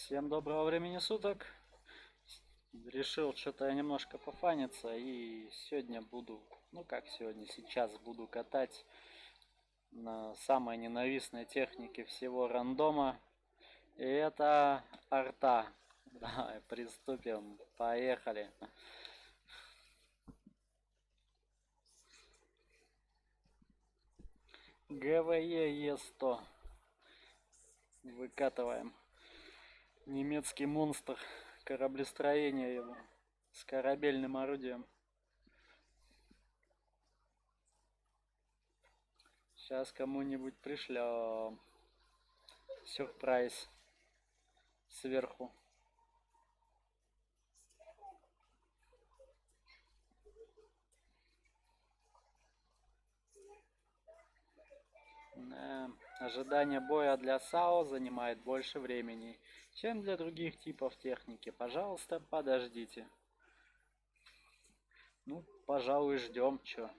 Всем доброго времени суток. Решил что-то немножко пофаниться и сегодня буду, ну как сегодня, сейчас буду катать на самой ненавистной технике всего рандома. И это арта. Давай, приступим. Поехали. ГВЕ Е100. Выкатываем. Немецкий монстр. Кораблестроение его. С корабельным орудием. Сейчас кому-нибудь пришлем сюрприз сверху. Ожидание боя для САО занимает больше времени, чем для других типов техники. Пожалуйста, подождите. Ну, пожалуй, ждем, чё.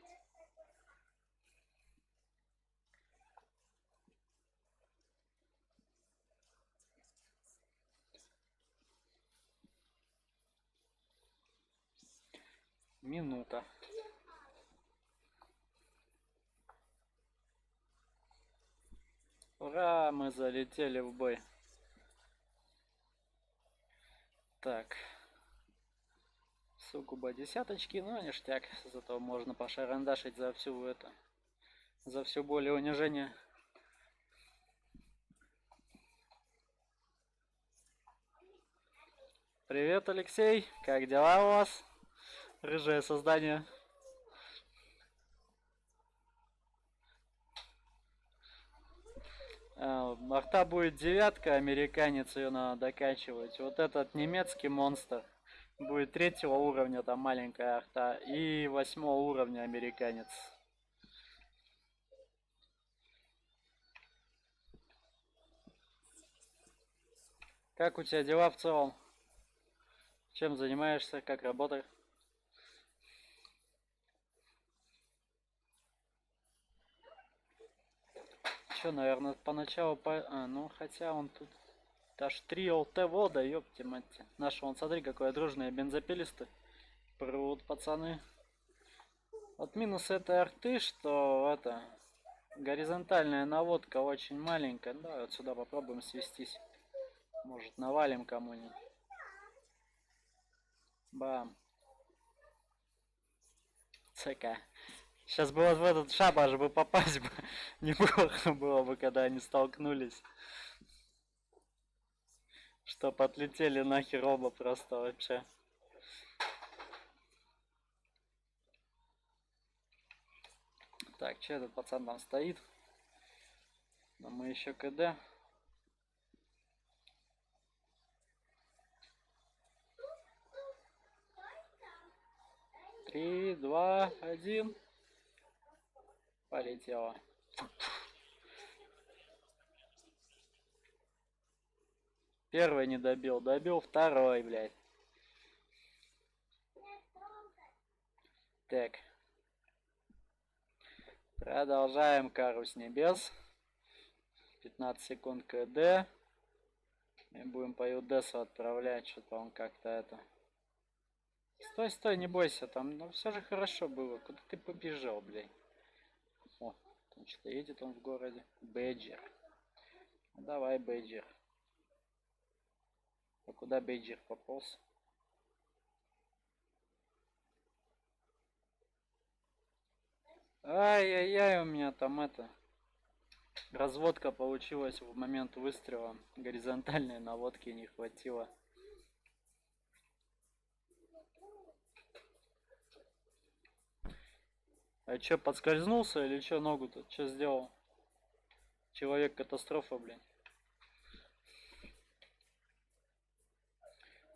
Минута. Ура, мы залетели в бой. Так. Сугубо десяточки, но ништяк. Зато можно пошарандашить за всю это. За всю боль и унижение. Привет, Алексей. Как дела у вас? Рыжее создание. Арта будет девятка, американец, ее надо докачивать. Вот этот немецкий монстр будет 3-го уровня, там маленькая арта, и 8-го уровня американец. Как у тебя дела в целом? Чем занимаешься? Как работаешь? Че, наверное, поначалу ну, хотя он тут аж 3 ЛТ вода, ёпти мать. Наши, вон, смотри, какое дружное бензопилисты. Прут, пацаны. Вот минус этой арты, что это... Горизонтальная наводка очень маленькая. Давай вот сюда попробуем свестись. Может, навалим кому-нибудь. Бам. ЦК. Сейчас бы вот в этот шабаш бы попасть бы. Неплохо было бы, когда они столкнулись. Чтоб отлетели нахер оба просто вообще. Так, че этот пацан там стоит? Но мы еще КД. 3, 2, 1. Полетело. Первый не добил, добил второй, блядь. Так. Продолжаем кару с небес. 15 секунд КД. И будем по ЮДСу отправлять, что-то он как-то это... Стой, стой, не бойся, там, ну все же хорошо было. Куда ты побежал, блядь? О, там что-то едет он в городе. Бейджер. Ну, давай, Бейджер. А куда Бейджер пополз? Ай-яй-яй, у меня там это... Разводка получилась в момент выстрела. Горизонтальной наводки не хватило. А чё, подскользнулся или чё ногу-то? Чё сделал? Человек-катастрофа, блин.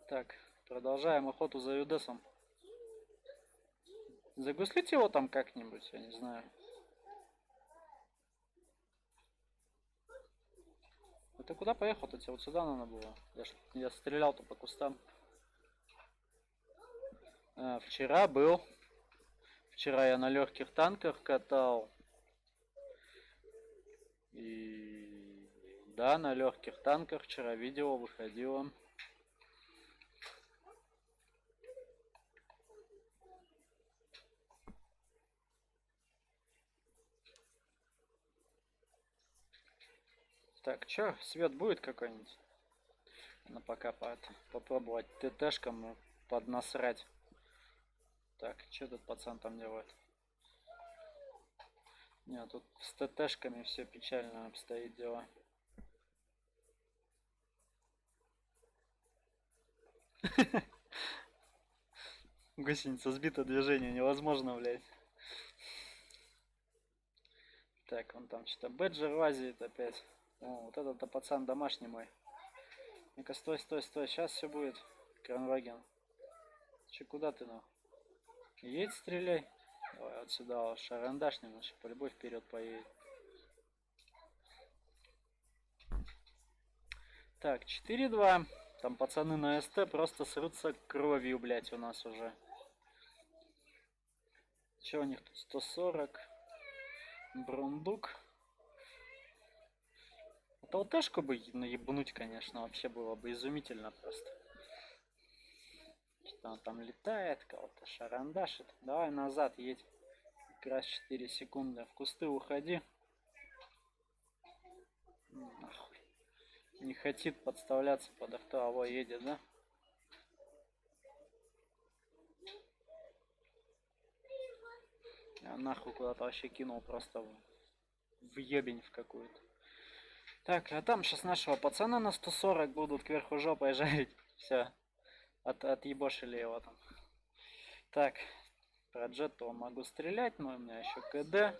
Так, продолжаем охоту за Юдесом. Загуслить его там как-нибудь, я не знаю. Это куда поехал-то? Тебе вот сюда надо было. Я стрелял-то по кустам. Вчера был. Вчера я на легких танках катал. И Да, на легких танках вчера видео выходило. Так, чё, свет будет какой-нибудь? Ну пока попробовать ТТшкам поднасрать. Так, что тут пацан там делает? Нет, тут с ТТшками все печально обстоит дело. Гусеница сбита, движение невозможно, блядь. Так, он там что-то бэджер лазит опять. О, вот этот-то пацан домашний мой. Ну-ка, стой, стой, стой, сейчас все будет. Кранваген. Че, куда ты, ну? Едь, стреляй. Давай вот сюда, вот, шарандаш немножко, по любой вперед поедет. Так, 4-2. Там пацаны на СТ просто срутся кровью, блять, у нас уже. Че у них тут 140? Брундук. Это ЛТшку бы наебнуть, конечно, вообще было бы изумительно просто. Что он там летает, кого-то шарандашит. Давай назад едь. Как раз 4 секунды. В кусты уходи. Нахуй. Не хочет подставляться под авто, едет, да? А нахуй куда-то вообще кинул просто в ебень в какую-то. Так, а там сейчас нашего пацана на 140 будут кверху жопой жарить. Все. Отъебошили его там. Так, про джету могу стрелять, но у меня еще КД.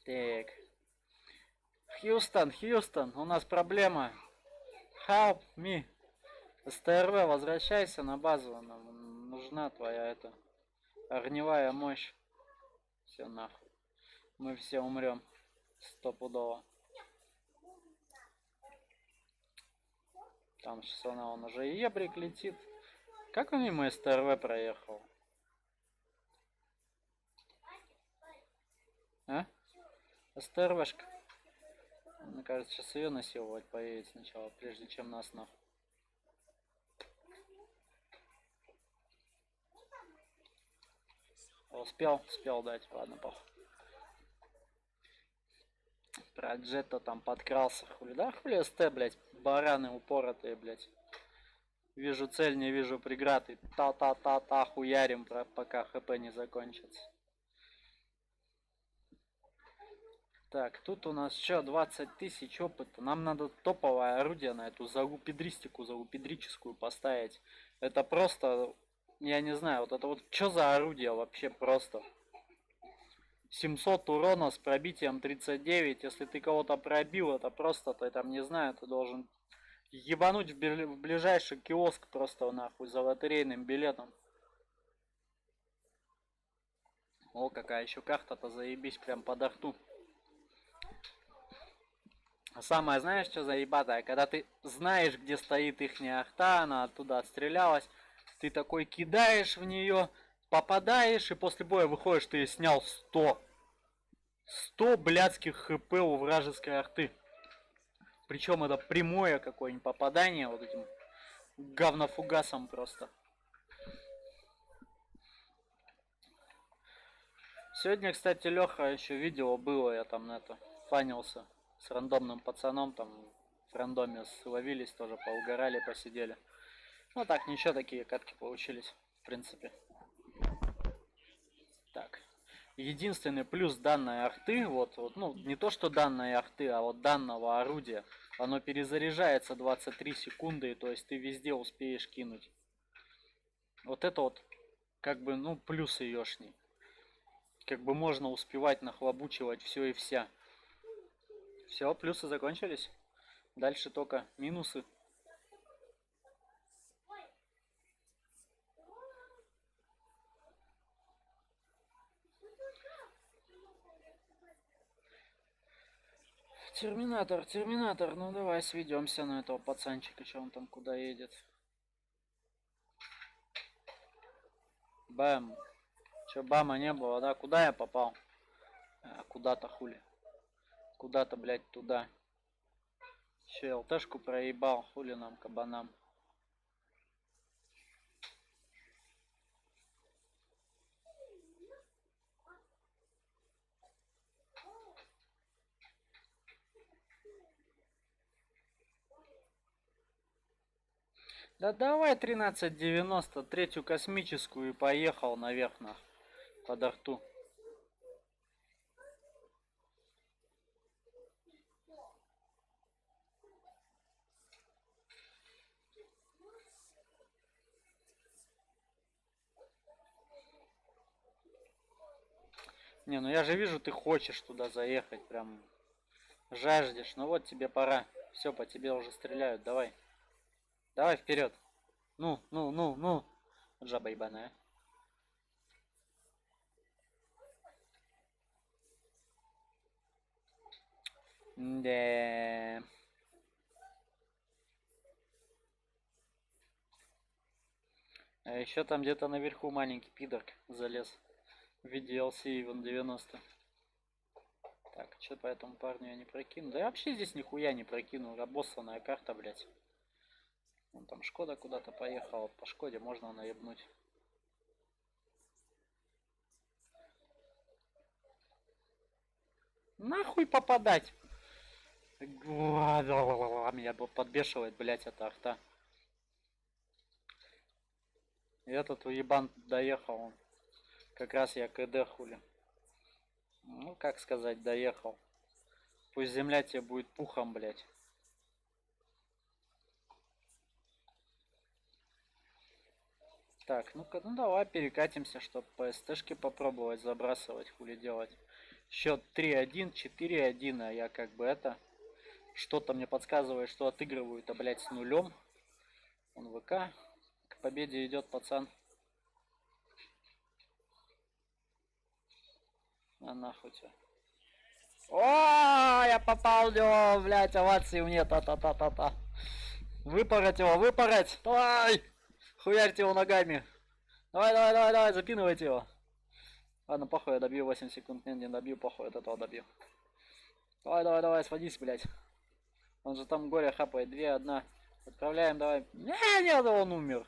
Так. Хьюстон, Хьюстон, у нас проблема. Help me. СТРВ, возвращайся на базу. Нам нужна твоя эта огневая мощь. Все нахуй. Мы все умрем. Стопудово. Там сейчас он уже ебрик летит. Как он мимо СТРВ проехал? А? СТРВшка. Мне кажется, сейчас ее насиловать поедет сначала, прежде чем нас нахуй. Успел дать, ладно, похуй. Про джета там подкрался, хули, да, хули СТ, блять, бараны упоротые, блять. Вижу цель, не вижу преграды. Та-та-та-та, хуярим, пока ХП не закончится. Так, тут у нас что, 20 тысяч опыта. Нам надо топовое орудие на эту залупидристику, залупидрическую поставить. Это просто, я не знаю, вот это вот что за орудие вообще просто. 700 урона с пробитием 39. Если ты кого-то пробил, это просто, ты там, не знаю, ты должен ебануть в ближайший киоск просто нахуй за лотерейным билетом. О, какая еще карта-то, заебись, прям под арту. А самое, знаешь, что заебатое? Когда ты знаешь, где стоит ихняя арта, она оттуда отстрелялась, ты такой кидаешь в нее, попадаешь, и после боя выходишь, ты снял 100. 100 блядских хп у вражеской арты. Причем это прямое какое-нибудь попадание вот этим говнофугасом просто. Сегодня, кстати, Леха еще видео было, я там на это фанился с рандомным пацаном, там в рандоме словились, тоже поугорали, посидели. Ну так, ничего, такие катки получились, в принципе. Так. Единственный плюс данной арты, вот, ну, не то что данной арты, а вот данного орудия, оно перезаряжается 23 секунды, то есть ты везде успеешь кинуть. Вот это вот, как бы, ну, плюс еешний. Как бы можно успевать нахлобучивать все и вся. Все, плюсы закончились. Дальше только минусы. Терминатор, ну давай сведемся на этого пацанчика, что он там куда едет. Бэм. Че, бама не было, да? Куда я попал? Куда-то хули. Куда-то, блядь, туда. Еще ЛТшку проебал, хули нам, кабанам. Да давай 1390, третью космическую и поехал наверх на под арту. Не, ну я же вижу, ты хочешь туда заехать, прям жаждешь. Ну вот тебе пора. Все, по тебе уже стреляют, давай. Давай вперед. Ну. Жаба ебаная. Да. А еще там где-то наверху маленький пидорк залез. В виде LC вон 90. Так, что по этому парню я не прокину? Да я вообще здесь нихуя не прокину. Обоссанная карта, блядь. Вон там Шкода куда-то поехала. По Шкоде можно наебнуть. Нахуй попадать? Меня подбешивает, блядь, эта арта. И этот уебан доехал. Как раз я КД хули. Ну, как сказать, доехал. Пусть земля тебе будет пухом, блядь. Так, ну-ка, ну давай перекатимся, чтобы по СТшке попробовать забрасывать, хули делать. Счет 3-1, 4-1, а я как бы это... Что-то мне подсказывает, что отыгрываю-то, блядь, с нулем. Он ВК. К победе идет пацан. А нахуй тебя. О, я попал в него, блядь, овации мне, та-та-та-та-та. Выпороть его, выпороть! Давай! Хуярьте его ногами. Давай, запинывайте его. Ладно, похуй, я добью 8 секунд. Нет, не добью, похуй, от этого добью. Давай, сводись, блядь. Он же там горе хапает. 2-1. Отправляем, давай. Нет, он умер.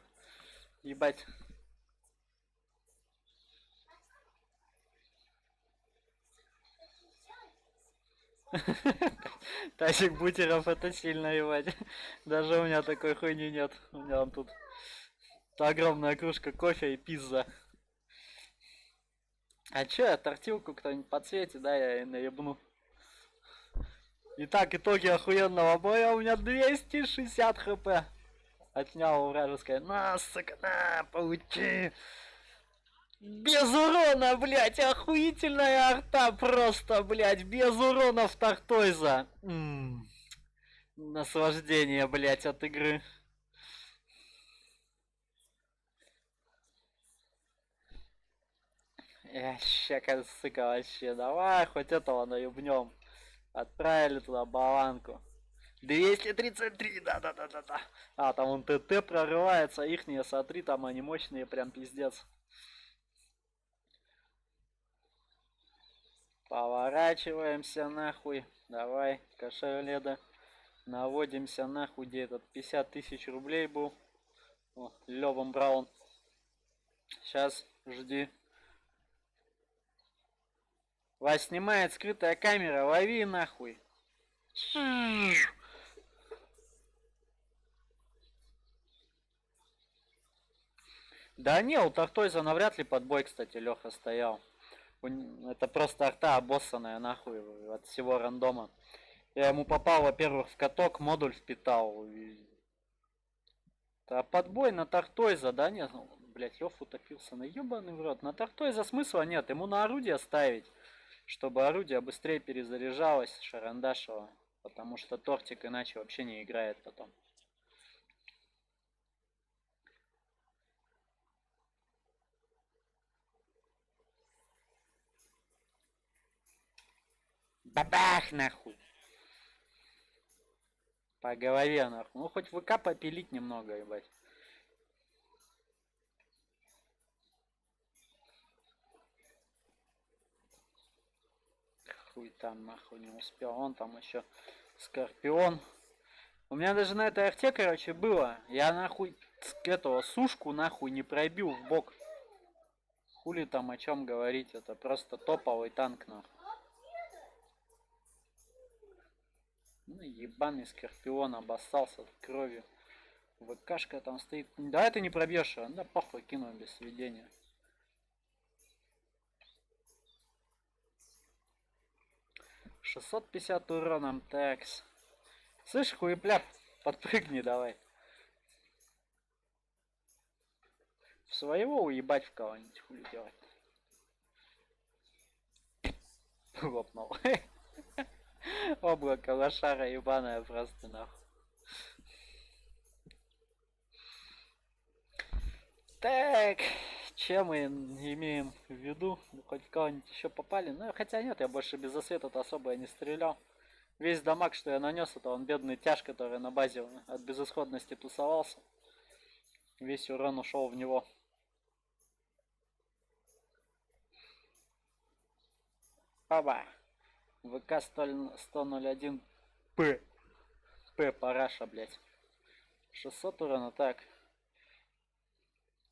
Ебать. Тазик бутеров это сильно, ебать. Даже у меня такой хуйни нет. У меня он тут огромная кружка кофе и пизза. А чё, тортилку кто-нибудь подсветит, да, я и наебну. Итак, итоги охуенного боя. У меня 260 хп. Отнял вражеское. На, сука, на, получи. Без урона, блять, охуительная арта просто, блять, без урона в Тартойза. Наслаждение, блять, от игры. Ща, сука, вообще, давай хоть этого наебнем. Отправили туда баланку. 233, да. А, там он ТТ прорывается, ихние, смотри, там они мощные, прям пиздец. Поворачиваемся нахуй. Давай, кошеледа. Наводимся нахуй, где этот 50 тысяч рублей был. О, Левом Браун. Сейчас, жди. Вас снимает скрытая камера, лови нахуй. Да не, у Тартойза навряд ли под бой, кстати, Леха стоял. Это просто арта обоссанная нахуй от всего рандома. Я ему попал, во-первых, в каток, модуль впитал. А подбой на Тартойза, да, нет? Ну, блять, Лев утопился на ебаный в рот. На Тартойза смысла нет, ему на орудие ставить, чтобы орудие быстрее перезаряжалось шарандашево. Потому что тортик иначе вообще не играет потом. Бабах нахуй. По голове нахуй. Ну хоть ВК попилить немного, ебать. Хуй там нахуй не успел. Он там еще Скорпион. У меня даже на этой арте, короче, было. Я нахуй этого сушку нахуй не пробил в бок. Хули там о чем говорить, это просто топовый танк нахуй. Ну ебаный Скорпион обоссался кровью. ВКшка там стоит. Да ты не пробьешь, да похуй, кину без сведения. $650 уроном, такс. Слышь, хуепляп, подпрыгни давай. В своего уебать в кого-нибудь, хули делать. Лопнул. Облако лошара ебаная просто нахуй. Так, чем мы имеем в виду? Хоть в кого-нибудь еще попали? Ну, хотя нет, я больше без засвета-то особо не стрелял. Весь дамаг, что я нанес, это он бедный тяж, который на базе от безысходности тусовался. Весь урон ушел в него. Оба. ВК 101 П. П параша, блять. 600 урона, так.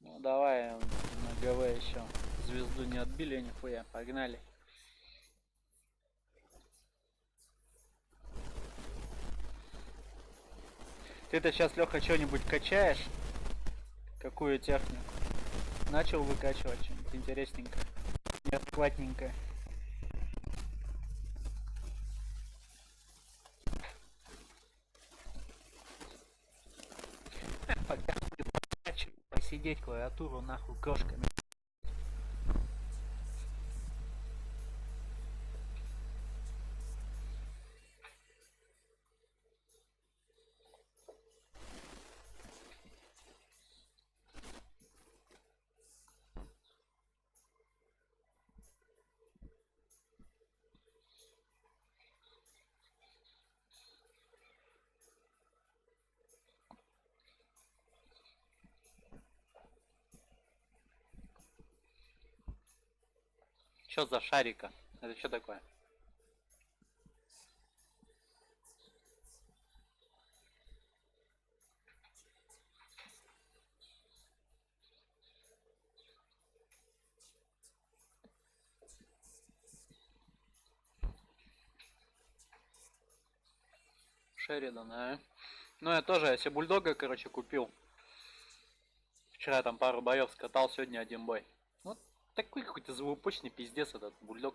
Ну давай на ГВ еще. Звезду не отбили нихуя, погнали. Ты-то сейчас, Леха, что-нибудь качаешь? Какую технику? Начал выкачивать что-нибудь интересненькое, неадекватненькое. Пока посидеть клавиатуру нахуй крошками. Что за шарика? Это что такое? Шеридан, а? Ну я тоже, я себе бульдога, короче, купил. Вчера там пару боев скатал, сегодня один бой. Вот такой какой-то злоупочный пиздец этот бульдог.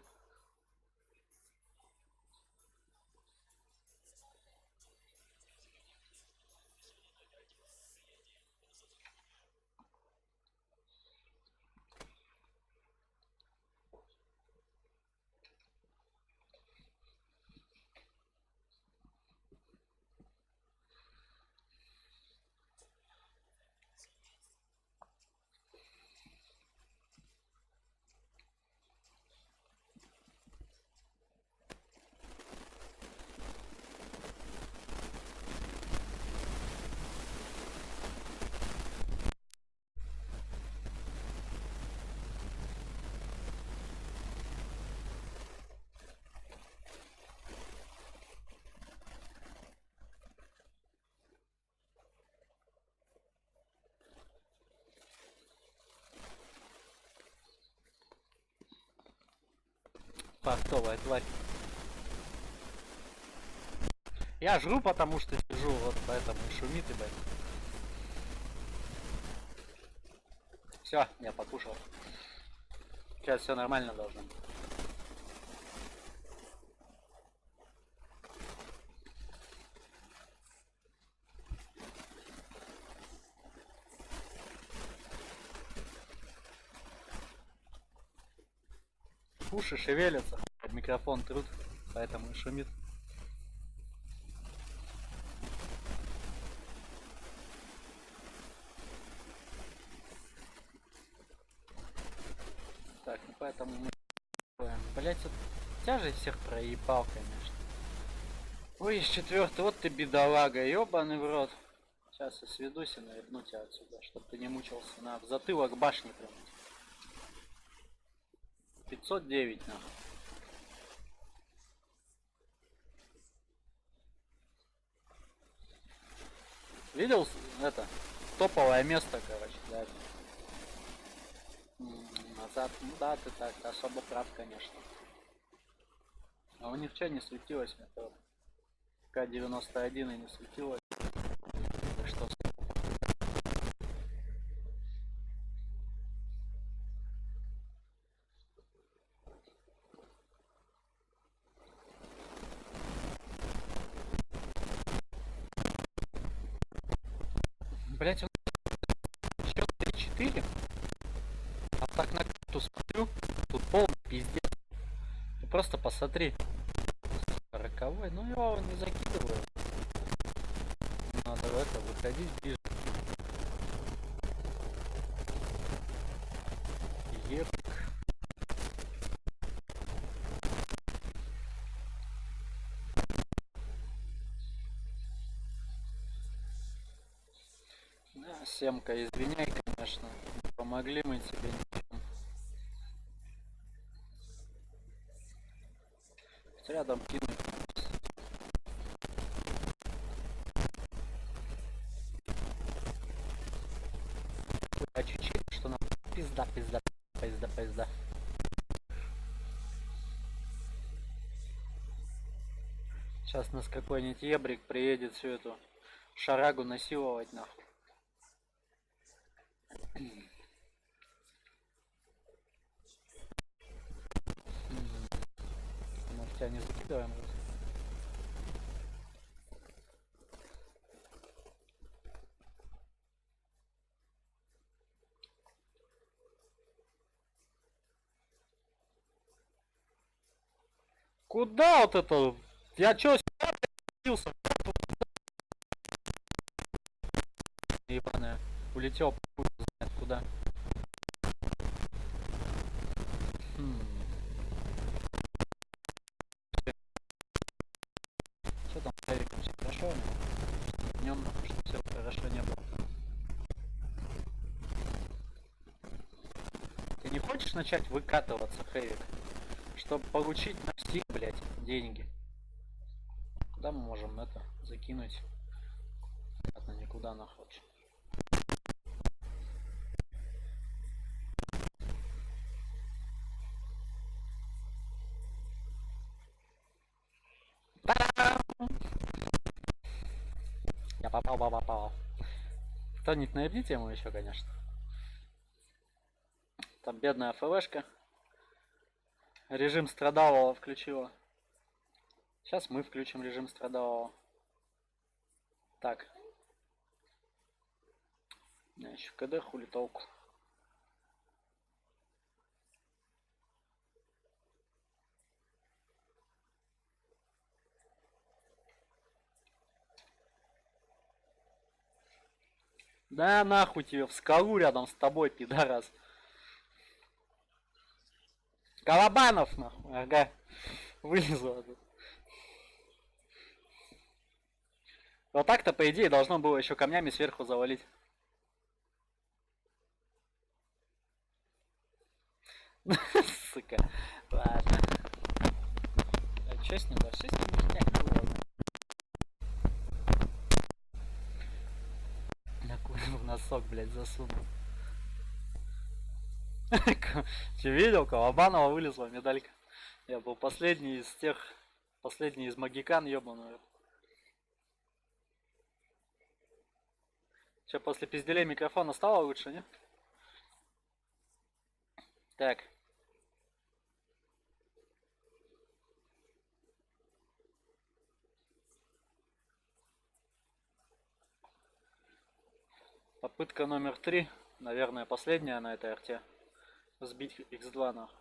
Фартовая тварь. Я жру, потому что сижу, вот поэтому и шумит, ебать. Все, я покушал. Сейчас все нормально должно быть. Уши шевелятся, микрофон трут, поэтому и шумит. Так, ну поэтому мы... Блять, вот тяжесть всех проебал, конечно. Ой, из четвертый, вот ты бедолага, ебаный в рот. Сейчас я сведусь и наебну тебя отсюда, чтобы ты не мучился. На, в затылок башни прям. 509 нахуй. Видел это? Топовое место, короче, да. Назад, ну да, ты так особо прав, конечно. А у них что не светилось? Это К-91 и не светилось. Так что... Блять, он еще 3-4. А так на карту смотрю, тут полный пиздец. Ты просто посмотри. 40-й, ну его не закидываю. Надо в это выходить ближе. Еп. Да, Семка, извиняй, конечно. Не помогли мы тебе ничем. Хоть рядом кинуть. А чуть-чуть, что нам пизда, пизда, пизда, пизда. Сейчас нас какой-нибудь ебрик приедет всю эту шарагу насиловать нахуй. Может, тебя не закидываем? Куда вот это? Я чё сюда прицепился? Ебаная. Улетел хуй знает куда. Что там с Эриком, все хорошо? Днем, чтобы все хорошо не было. Ты не хочешь начать выкатываться, Хэвик? Чтобы получить на стик, блять, деньги. Куда мы можем это закинуть? Понятно, никуда нахуй. Я попал. Кто-нибудь наебни тему еще, конечно. Там бедная ФВшка. Режим страдалого включила. Сейчас мы включим режим страдалого. Так. У меня еще КД, хули толку. Да нахуй тебе в скалу рядом с тобой, пидорас. Колобанов нахуй, ага. Вылезла тут. Вот так-то, по идее, должно было еще камнями сверху завалить. Сука. Ладно. А что с ним? Вообще с ним ништяк было. Накурил в носок, блядь, засунул. Че видел? Колобанова вылезла медалька. Я был последний из тех... Последний из магикан, ёбаную. Че, после пизделей микрофона стало лучше, не? Так. Попытка номер 3. Наверное, последняя на этой арте. Сбить x2 нахуй.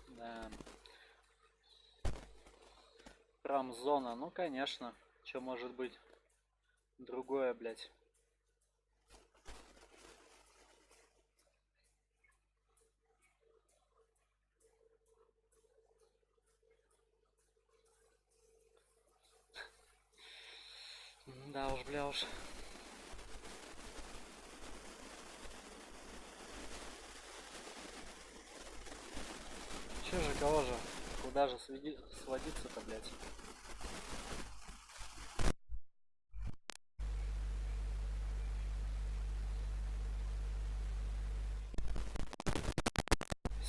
Да. Промзона, ну конечно. Что может быть другое, блядь. Да уж, бля уж. Че же, кого же? Куда же сводиться-то, блядь?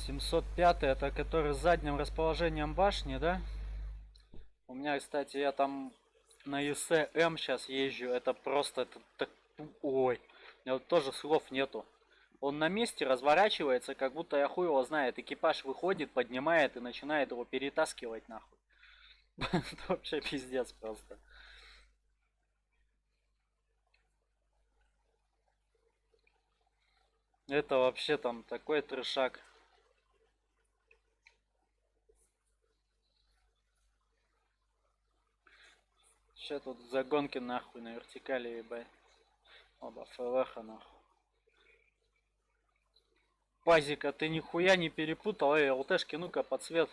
«705» это который с задним расположением башни, да? У меня, кстати, я там на ЕС М сейчас езжу, это просто... Ой, у меня вот тоже слов нету. Он на месте разворачивается, как будто я хуй его знает. Экипаж выходит, поднимает и начинает его перетаскивать нахуй. Это вообще пиздец просто. Это вообще там такой трешак. Сейчас тут загонки нахуй на вертикали, ебать. Оба ФВХ нахуй. Пазика, ты нихуя не перепутал? Эй, ЛТшки, ну-ка, под цвет.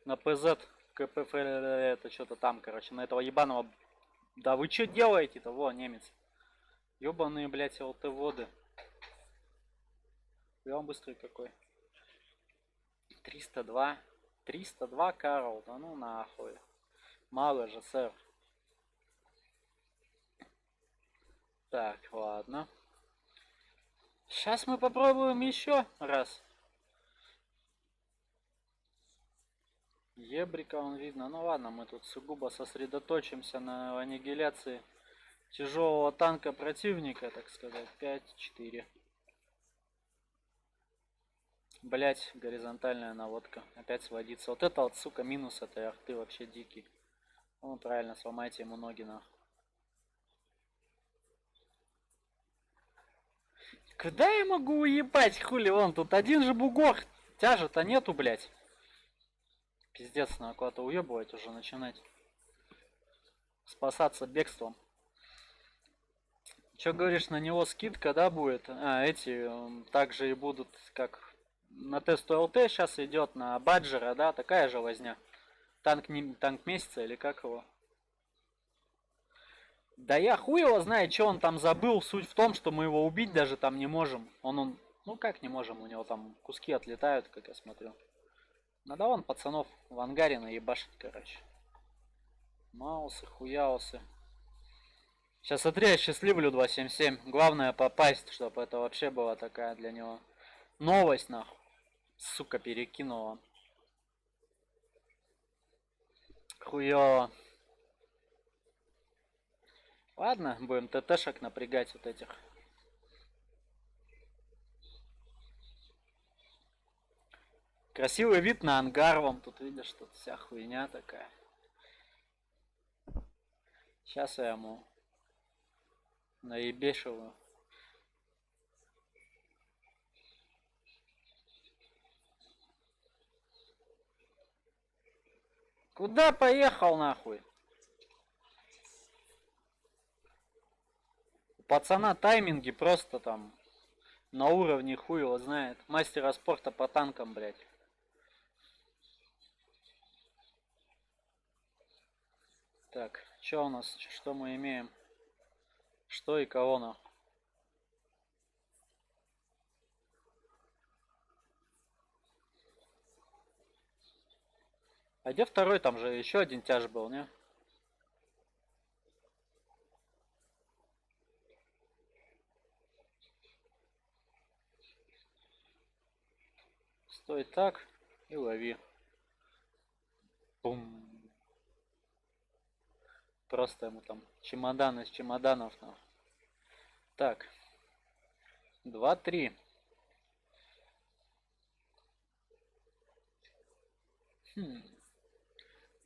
На ПЗ, КПФ, это что-то там, короче, на этого ебаного... Да вы что делаете-то? Во, немец. Ёбаные, блядь, ЛТ-воды. Я вам быстрый какой. 302. 302, Карл. Да ну нахуй. Мало же, сэр. Так, ладно. Сейчас мы попробуем еще раз. Ебрика он видно. Ну ладно, мы тут сугубо сосредоточимся на аннигиляции тяжелого танка противника, так сказать. 5-4. Блять, горизонтальная наводка. Опять сводится. Вот это вот, сука, минус этой арты вообще дикий. Ну правильно, сломайте ему ноги нахуй. Куда я могу уебать, хули вон? Тут один же бугор. Тяжа-то нету, блять. Пиздец, надо куда-то уебывать уже начинать. Спасаться бегством. Че говоришь, на него скидка, да, будет? А, эти также и будут, как на тесту ЛТ сейчас идет, на Баджера, да, такая же возня. Танк, не, танк месяца или как его? Да я хуй его знает, что он там забыл. Суть в том, что мы его убить даже там не можем. Ну как не можем, у него там куски отлетают, как я смотрю. Надо вон пацанов в ангаре наебашить, короче. Маусы, хуяусы. Сейчас смотри, я счастливлю 277. Главное попасть, чтобы это вообще была такая для него новость, нахуй. Сука, перекинула. Хуё. Ладно, будем ТТшек напрягать вот этих. Красивый вид на ангар вам. Тут видишь, тут вся хуйня такая. Сейчас я ему наебешиваю. Куда поехал нахуй? У пацана тайминги просто там на уровне хуй его знает. Мастера спорта по танкам, блядь. Так, что у нас? Что мы имеем? Что и кого нахуй? А где второй? Там же еще один тяж был, не? Стой так и лови. Бум. Просто ему там чемодан из чемоданов. Нахуй. Так. 2-3.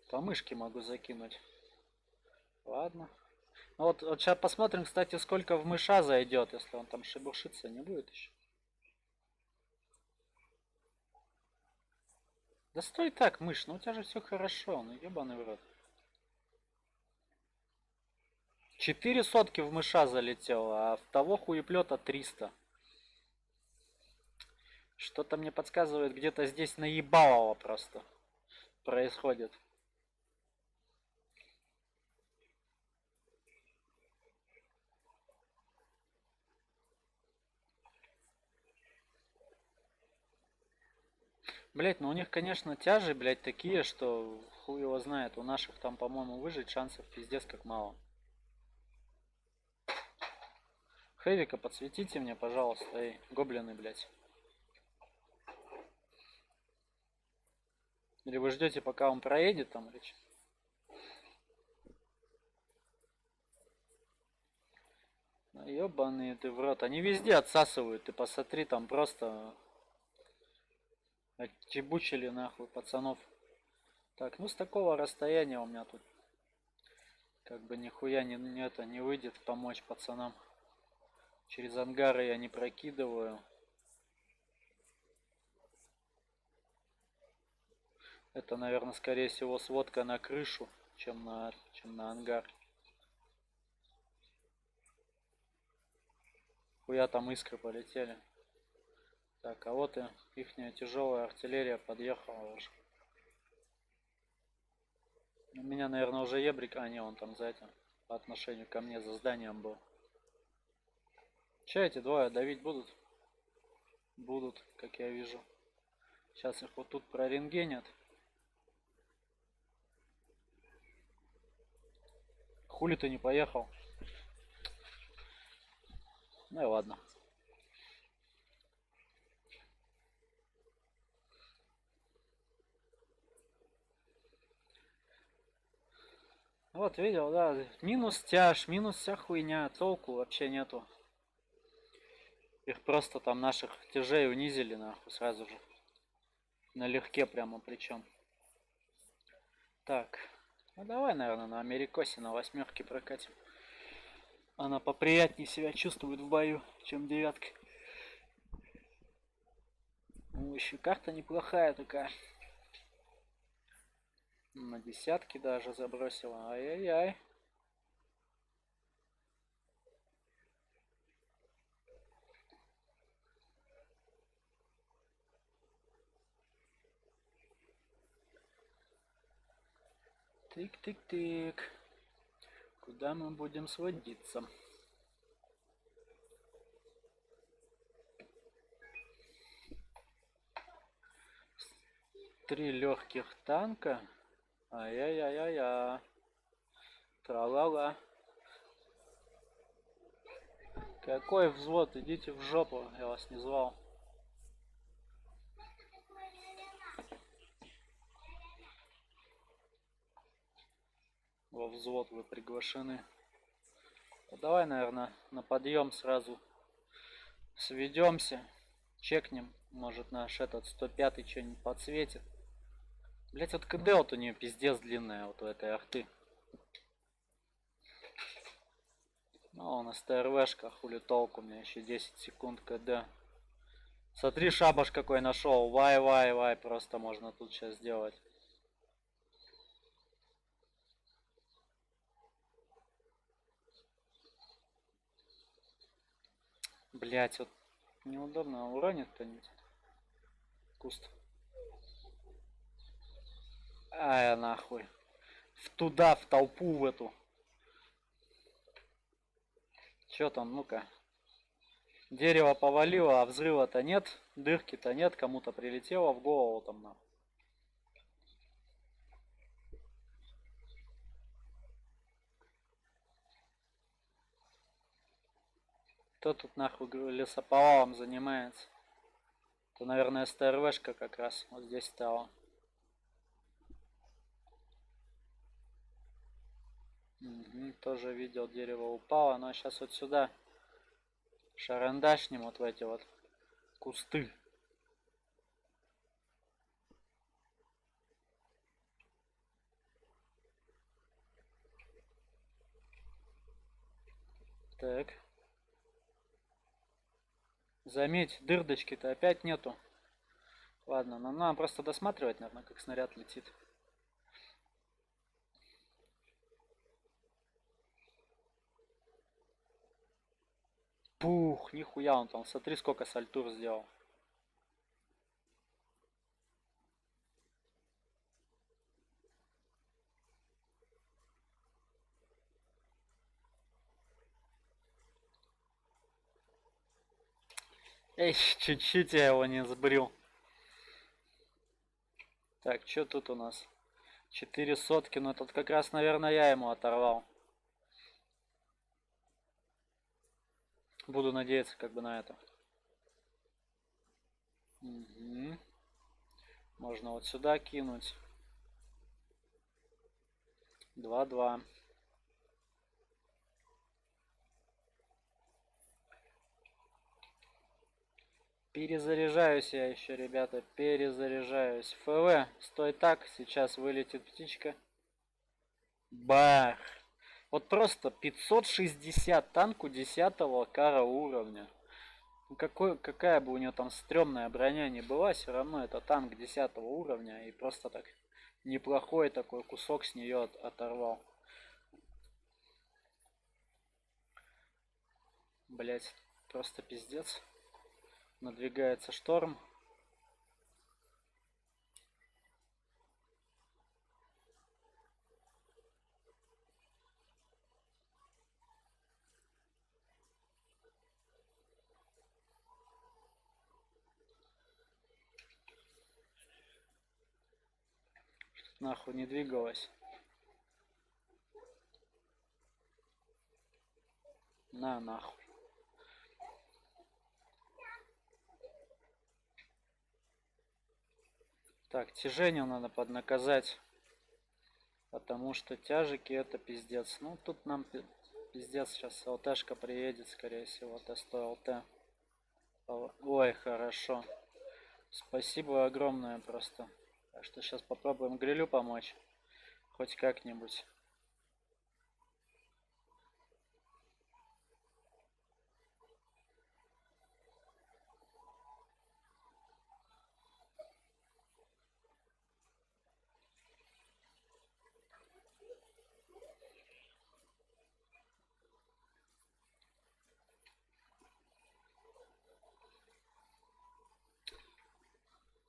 По мышке могу закинуть. Ладно. Вот сейчас посмотрим, кстати, сколько в мыша зайдет, если он там шебуршиться не будет еще. Да стой так, мышь, ну у тебя же все хорошо, ну ебаный в рот. 4 сотки в мыша залетело, а в того хуеплета 300. Что-то мне подсказывает, где-то здесь наебалово просто происходит. Блять, ну у них, конечно, тяжи, блять, такие, что хуй его знает. У наших там, по-моему, выжить шансов пиздец как мало. Хэвика подсветите мне, пожалуйста, эй, гоблины, блять. Или вы ждете, пока он проедет там, или что? Ёбаные ты в рот. Они везде отсасывают. Ты посмотри, там просто отчебучили нахуй пацанов. Так, ну с такого расстояния у меня тут как бы нихуя не выйдет помочь пацанам. Через ангары я не прокидываю. Это, наверное, скорее всего сводка на крышу, чем на ангар. Хуя там искры полетели. Так, а вот и ихняя тяжелая артиллерия подъехала уже. У меня, наверное, уже ебрик. А, не, он там за этим. По отношению ко мне за зданием был. Че эти двое давить будут? Будут, как я вижу. Сейчас их вот тут прорентгенят. Хули ты не поехал? Ну и ладно. Вот видел, да. Минус тяж, минус вся хуйня. Толку вообще нету. Их просто там наших тяжей унизили нахуй сразу же. Налегке прямо причем. Так. Ну давай, наверное, на Америкосе на восьмерке прокатим. Она поприятнее себя чувствует в бою, чем девятка. Ну, еще карта неплохая такая. На десятки даже забросила. Ай-яй-яй. Тык-тык-тык. Куда мы будем сводиться? Три легких танка. Ай-яй-яй-яй-яй. Тра-ла-ла. Какой взвод? Идите в жопу, я вас не звал. Во взвод вы приглашены. Ну, давай, наверное, на подъем сразу сведемся. Чекнем. Может наш этот 105-й что-нибудь подсветит. Блять, вот КД вот у нее пиздец длинная, вот у этой ахты. Ну, на СТРВшка, хули толку, у меня еще 10 секунд КД. Смотри, шабаш какой нашел. Вай, просто можно тут сейчас сделать. Блять, вот неудобно, уронит кто-нибудь. Куст. Ай, нахуй. Туда, в толпу в эту. Чё там, ну-ка. Дерево повалило, а взрыва-то нет. Дырки-то нет, кому-то прилетело в голову там нахуй. Кто тут нахуй лесоповалом занимается? Это, наверное, СТРВшка как раз вот здесь стала. Угу, тоже видел, дерево упало, но сейчас вот сюда шарандашнем вот в эти вот кусты. Так. Заметь, дырдочки-то опять нету. Ладно, нам надо просто досматривать, наверное, как снаряд летит. Пух, нихуя он там, смотри, сколько сальтур сделал. Эй, чуть-чуть я его не сбрил. Так, что тут у нас? 4 сотки, ну тут как раз, наверное, я ему оторвал. Буду надеяться как бы на это. Угу. Можно вот сюда кинуть. 2-2. Перезаряжаюсь я еще, ребята, перезаряжаюсь. ФВ, стой так, сейчас вылетит птичка. Бах! Вот просто 560 танку 10-го кара уровня. Ну какая бы у него там стрёмная броня не была, все равно это танк 10-го уровня. И просто так неплохой такой кусок с нее оторвал. Блять, просто пиздец. Надвигается шторм. Нахуй не двигалась. На нахуй. Так, тяжение надо поднаказать. Потому что тяжики это пиздец. Ну тут нам пиздец сейчас ЛТшка приедет, скорее всего. Т100 ЛТ. Ой, хорошо. Спасибо огромное просто. Так что сейчас попробуем грилю помочь. Хоть как-нибудь.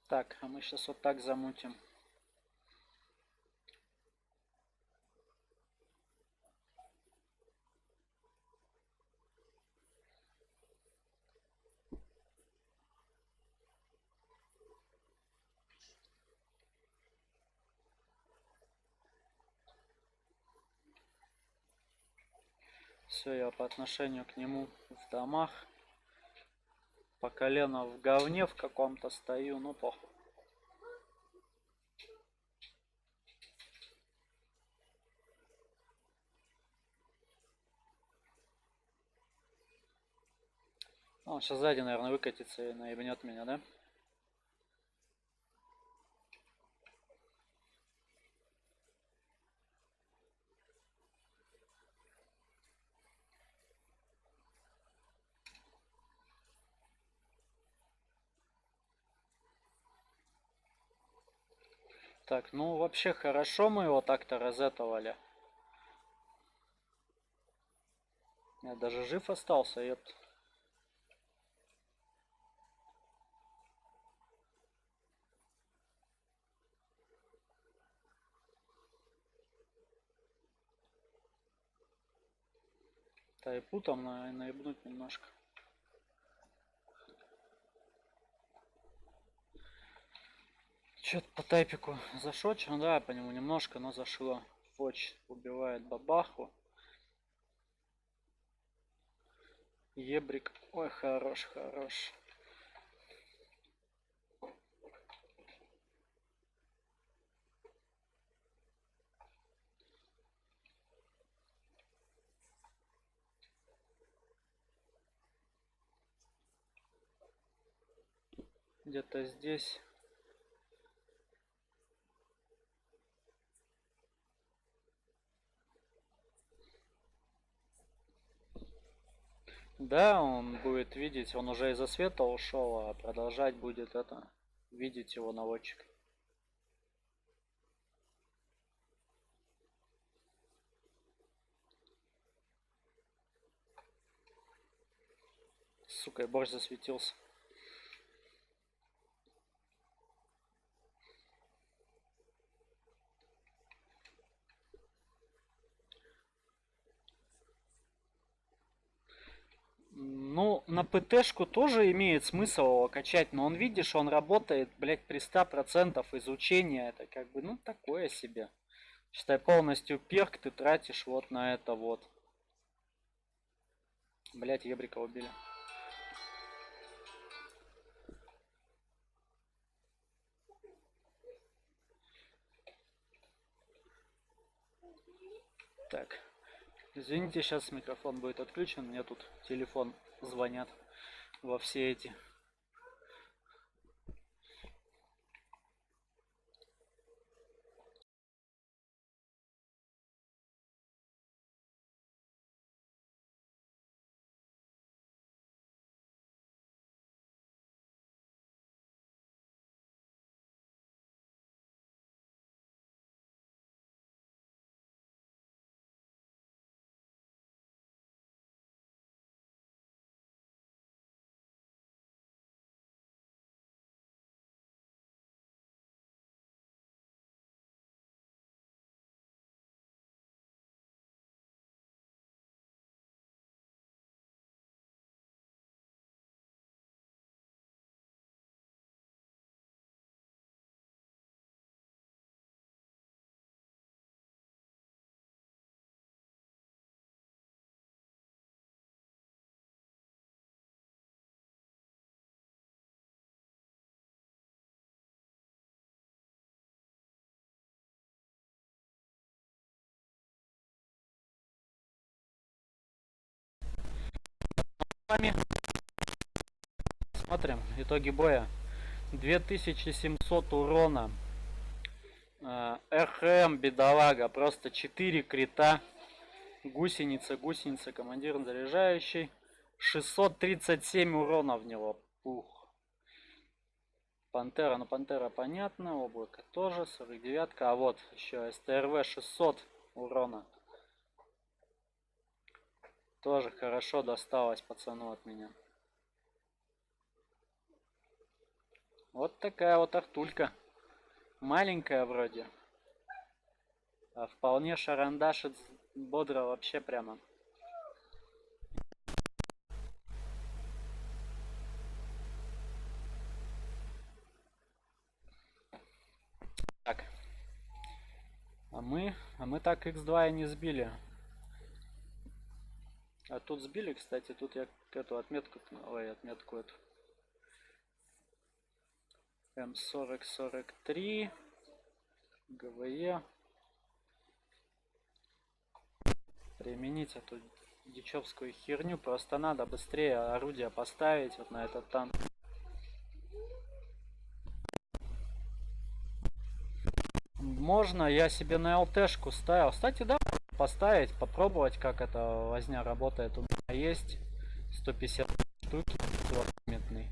Так, а мы сейчас вот так замутим. Все, я по отношению к нему в домах. По колено в говне в каком-то стою, ну похуй. Он сейчас сзади, наверное, выкатится и наебнет меня, да? Так, ну вообще хорошо мы его так-то розетовали. Я даже жив остался, ёпт. Тайпу там наебнуть немножко. Чё-то по тайпику зашочено, да, по нему немножко, но зашло. Фоч убивает бабаху. Ебрик. Ой, хорош, хорош. Где-то здесь. Да, он будет видеть, он уже из-за света ушел, а продолжать будет это, видеть его наводчик. Сука, и борщ засветился. Ну, на ПТшку тоже имеет смысл его качать, но он, видишь, он работает, блядь, при 100% изучения. Это как бы, ну, такое себе. Считай, полностью перк ты тратишь вот на это вот. Блядь, ебрика убили. Так. Извините, сейчас микрофон будет отключен. Мне тут телефон звонят во все эти. С вами смотрим итоги боя. 2700 урона. РХМ, бедолага, просто 4 крита. Гусеница, командир заряжающий. 637 урона в него. Ух. Пантера, ну пантера понятно. Облако тоже. 49-ка. А вот еще СТРВ 600 урона. Тоже хорошо досталось пацану от меня. Вот такая вот артулька. Маленькая вроде. А вполне шарандашит бодро вообще прямо. Так. А мы так X2 и не сбили. А тут сбили, кстати, тут я эту отметку, ой, отметку эту. М4043. ГВЕ. Применить эту дичевскую херню. Просто надо быстрее орудие поставить вот на этот танк. Можно, я себе на ЛТшку ставил. Кстати, да, поставить, попробовать, как эта возня работает. У меня есть 150 штуки, двухметный.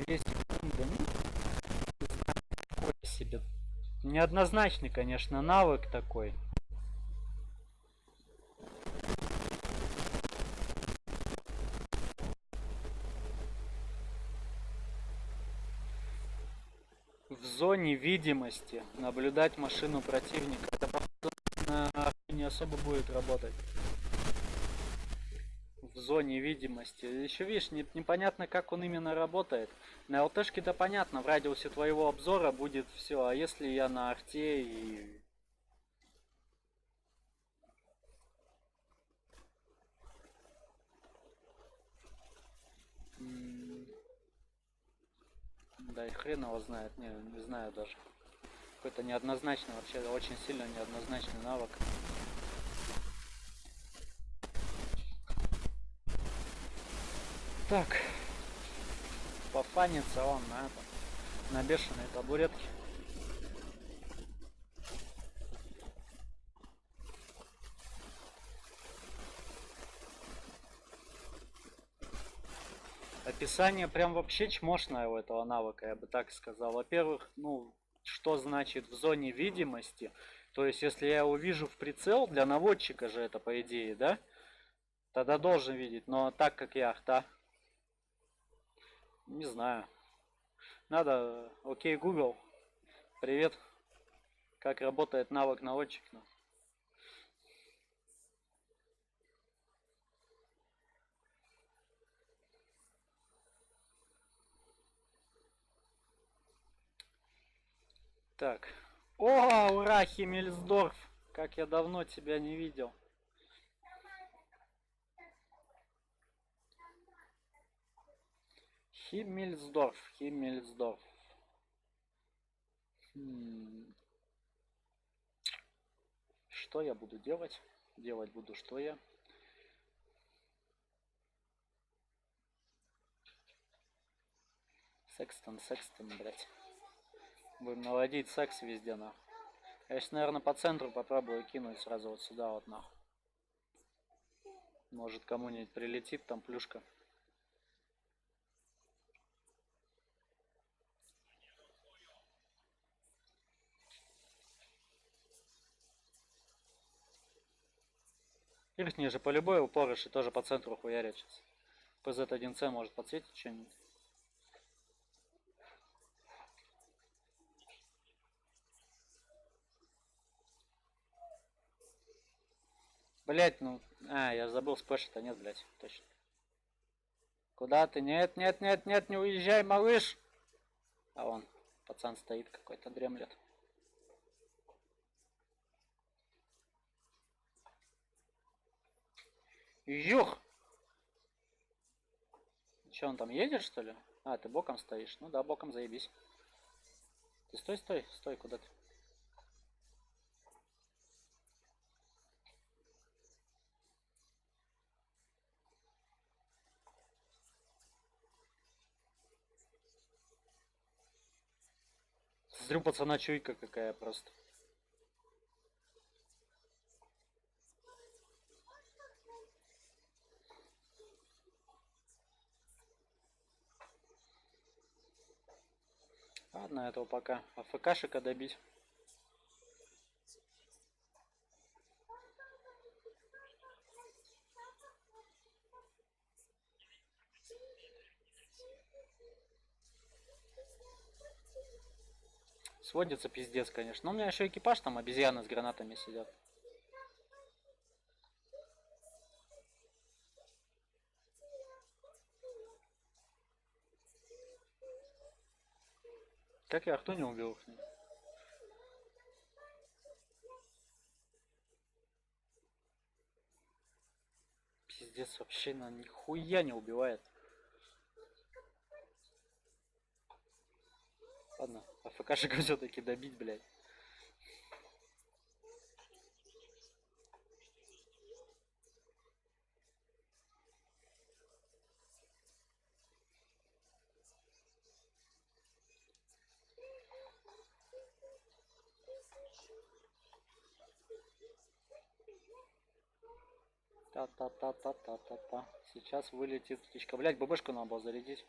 200 секунд, ну, такой себе. Неоднозначный, конечно, навык такой. В зоне видимости наблюдать машину противника. Это на не особо будет работать. В зоне видимости. Еще видишь, непонятно, как он именно работает. На ЛТшке-то понятно, в радиусе твоего обзора будет все. А если я на арте и... Да и хрен его знает, не знаю даже. Какой-то неоднозначный, вообще очень сильно неоднозначный навык. Так. Пофанится он на этом. На бешеной табуретке. Описание прям вообще чмошное у этого навыка, я бы так сказал. Во-первых, ну, что значит в зоне видимости? То есть, если я увижу в прицел, для наводчика же это по идее, да? Тогда должен видеть, но так как я ахта. Не знаю. Надо... Окей, Google. Привет. Как работает навык наводчик? Так. О, ура, Химмельсдорф! Как я давно тебя не видел. Химмельсдорф, Химмельсдорф. Что я буду делать? Делать буду что я? Секстон, блять. Будем наводить секс везде, нахуй. Я сейчас, наверное, по центру попробую кинуть сразу вот сюда вот, нахуй. Может, кому-нибудь прилетит там плюшка. Их ниже по любой упорыш и тоже по центру хуярят сейчас. PZ1C может подсветить что-нибудь. Блять, ну... А, я забыл, сплэша-то нет, блять, точно. Куда ты? Нет, нет, нет, нет, не уезжай, малыш! А вон, пацан стоит какой-то, дремлет. Юх! Че, он там едет, что ли? А, ты боком стоишь? Ну да, боком заебись. Ты стой, стой, стой, куда ты? Смотрю, пацана, чуйка какая просто. Ладно, этого пока. АФКшика добить. Сводится пиздец, конечно. Но у меня еще экипаж, там обезьяны с гранатами сидят. Как я арту не убил? Пиздец, вообще на нихуя не убивает. Ладно, АФКшика все-таки добить, блядь. Та-та-та-та-та-та-та. Сейчас вылетит птичка. Блять, ББшку надо было зарядить.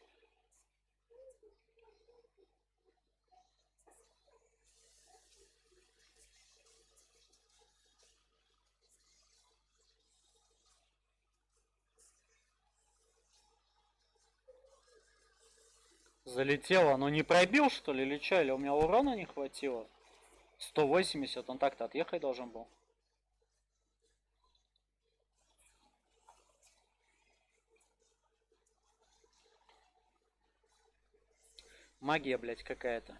Залетело, но не пробил, что ли, или что? Или у меня урона не хватило? 180, он так-то отъехать должен был. Магия, блядь, какая-то.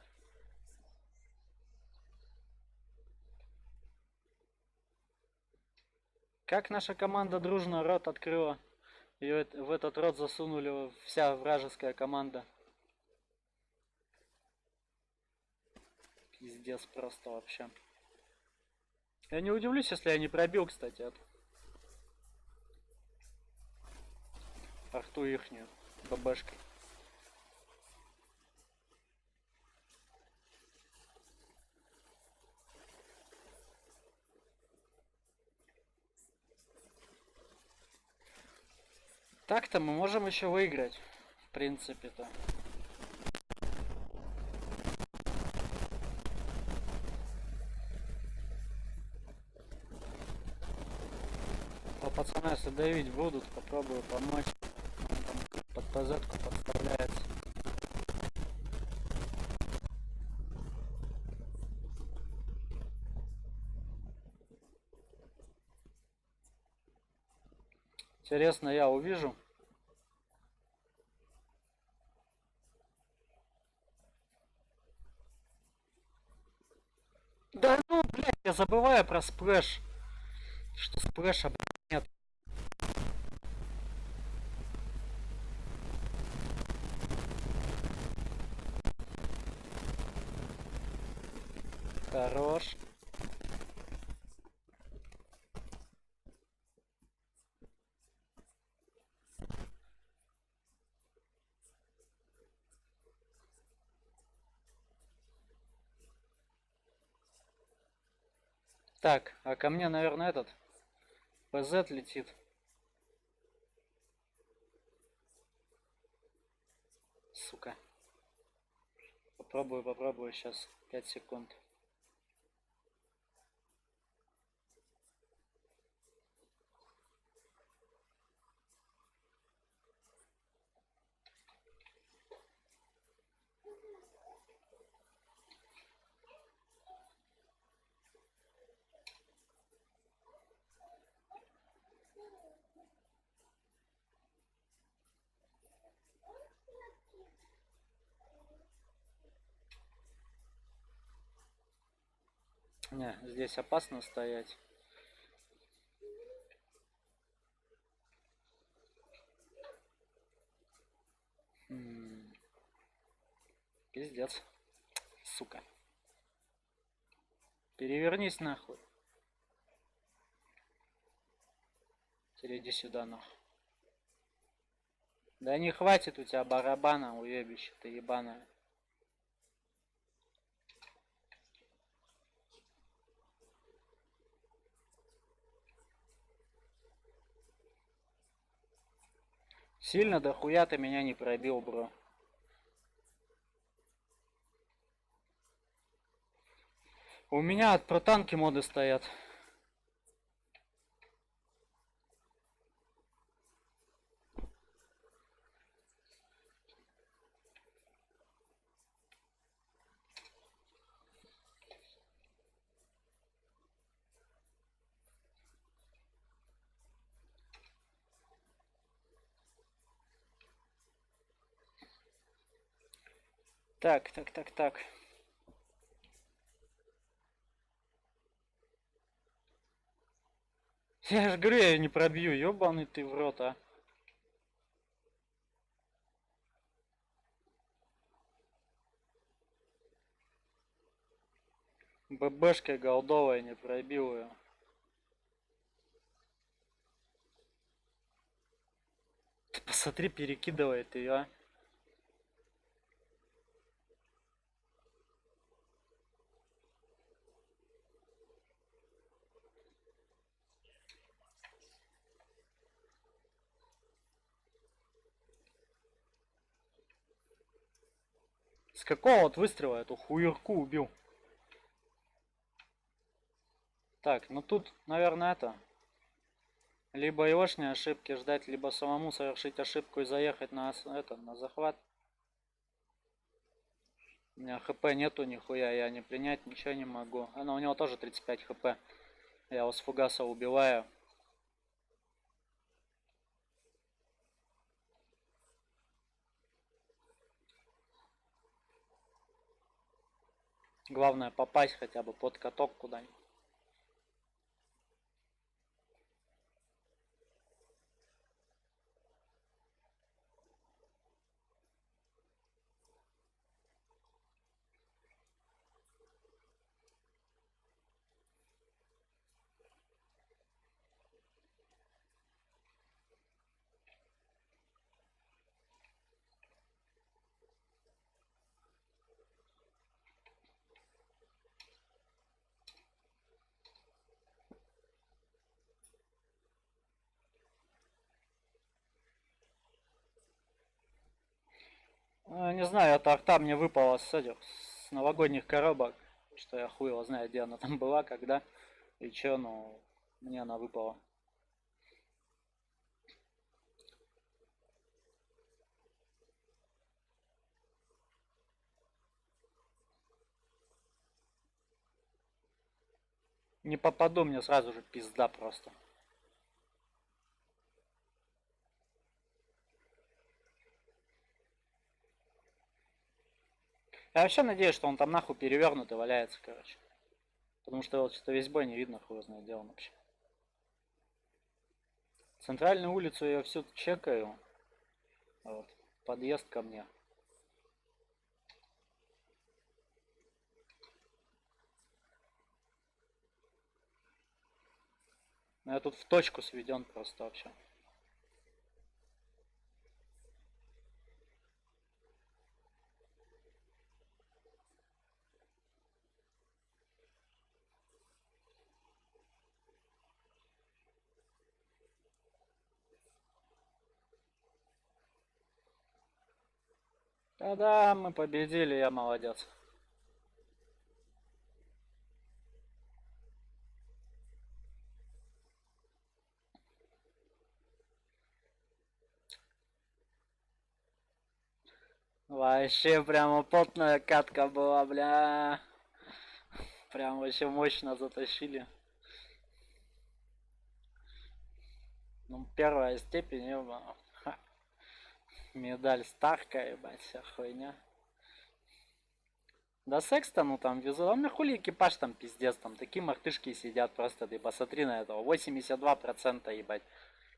Как наша команда дружно рот открыла. И в этот рот засунули вся вражеская команда. Пиздец просто вообще. Я не удивлюсь, если я не пробил, кстати, от арту ихнюю ББшкой. Так-то мы можем еще выиграть. В принципе-то. По пацана, если давить будут, попробую помочь. Он там под позетку подставляется. Интересно, я увижу. Да ну, блядь, я забываю про сплэш. Что сплэша, блядь, нет. Хорош. Так, а ко мне, наверное, этот ПЗ летит. Сука. Попробую сейчас. 5 секунд. Не, здесь опасно стоять. Пиздец. Сука. Перевернись нахуй. Теперь иди сюда нахуй. Да не хватит у тебя барабана, уебище ты ебаная. Сильно дохуя ты меня не пробил, бро. У меня от протанки моды стоят. Так. Я же говорю, я её не пробью, ёбаный ты в рот, а. ББшкой голдовой не пробил ее. Ты посмотри, перекидывает ее, а. С какого вот выстрела эту хуерку убил? Так, ну тут, наверное, это. Либо егошние ошибки ждать, либо самому совершить ошибку и заехать на захват. У меня хп нету нихуя, я не принять ничего не могу. У него тоже 35 хп. Я его с фугаса убиваю. Главное попасть хотя бы под каток куда-нибудь. Не знаю, эта арта мне выпала с новогодних коробок. Что я хуй его знаю, где она там была, когда и чё, но мне она выпала. Не попаду, мне сразу же пизда просто. Я вообще надеюсь, что он там нахуй перевернутый валяется, короче. Потому что вот что-то весь бой не видно, хуй знает, где он вообще. Центральную улицу я всю чекаю. Вот. Подъезд ко мне. Я тут в точку сведен просто вообще. Да-да, мы победили, я молодец. Вообще прямо потная катка была, бля. Прям вообще мощно затащили. Ну, первая степень, ёба. Ха. Медаль Старка, ебать, вся хуйня. Да Секстону там везу. А мне хули экипаж там пиздец, там такие мартышки сидят просто, ты посмотри на этого. 82%, ебать.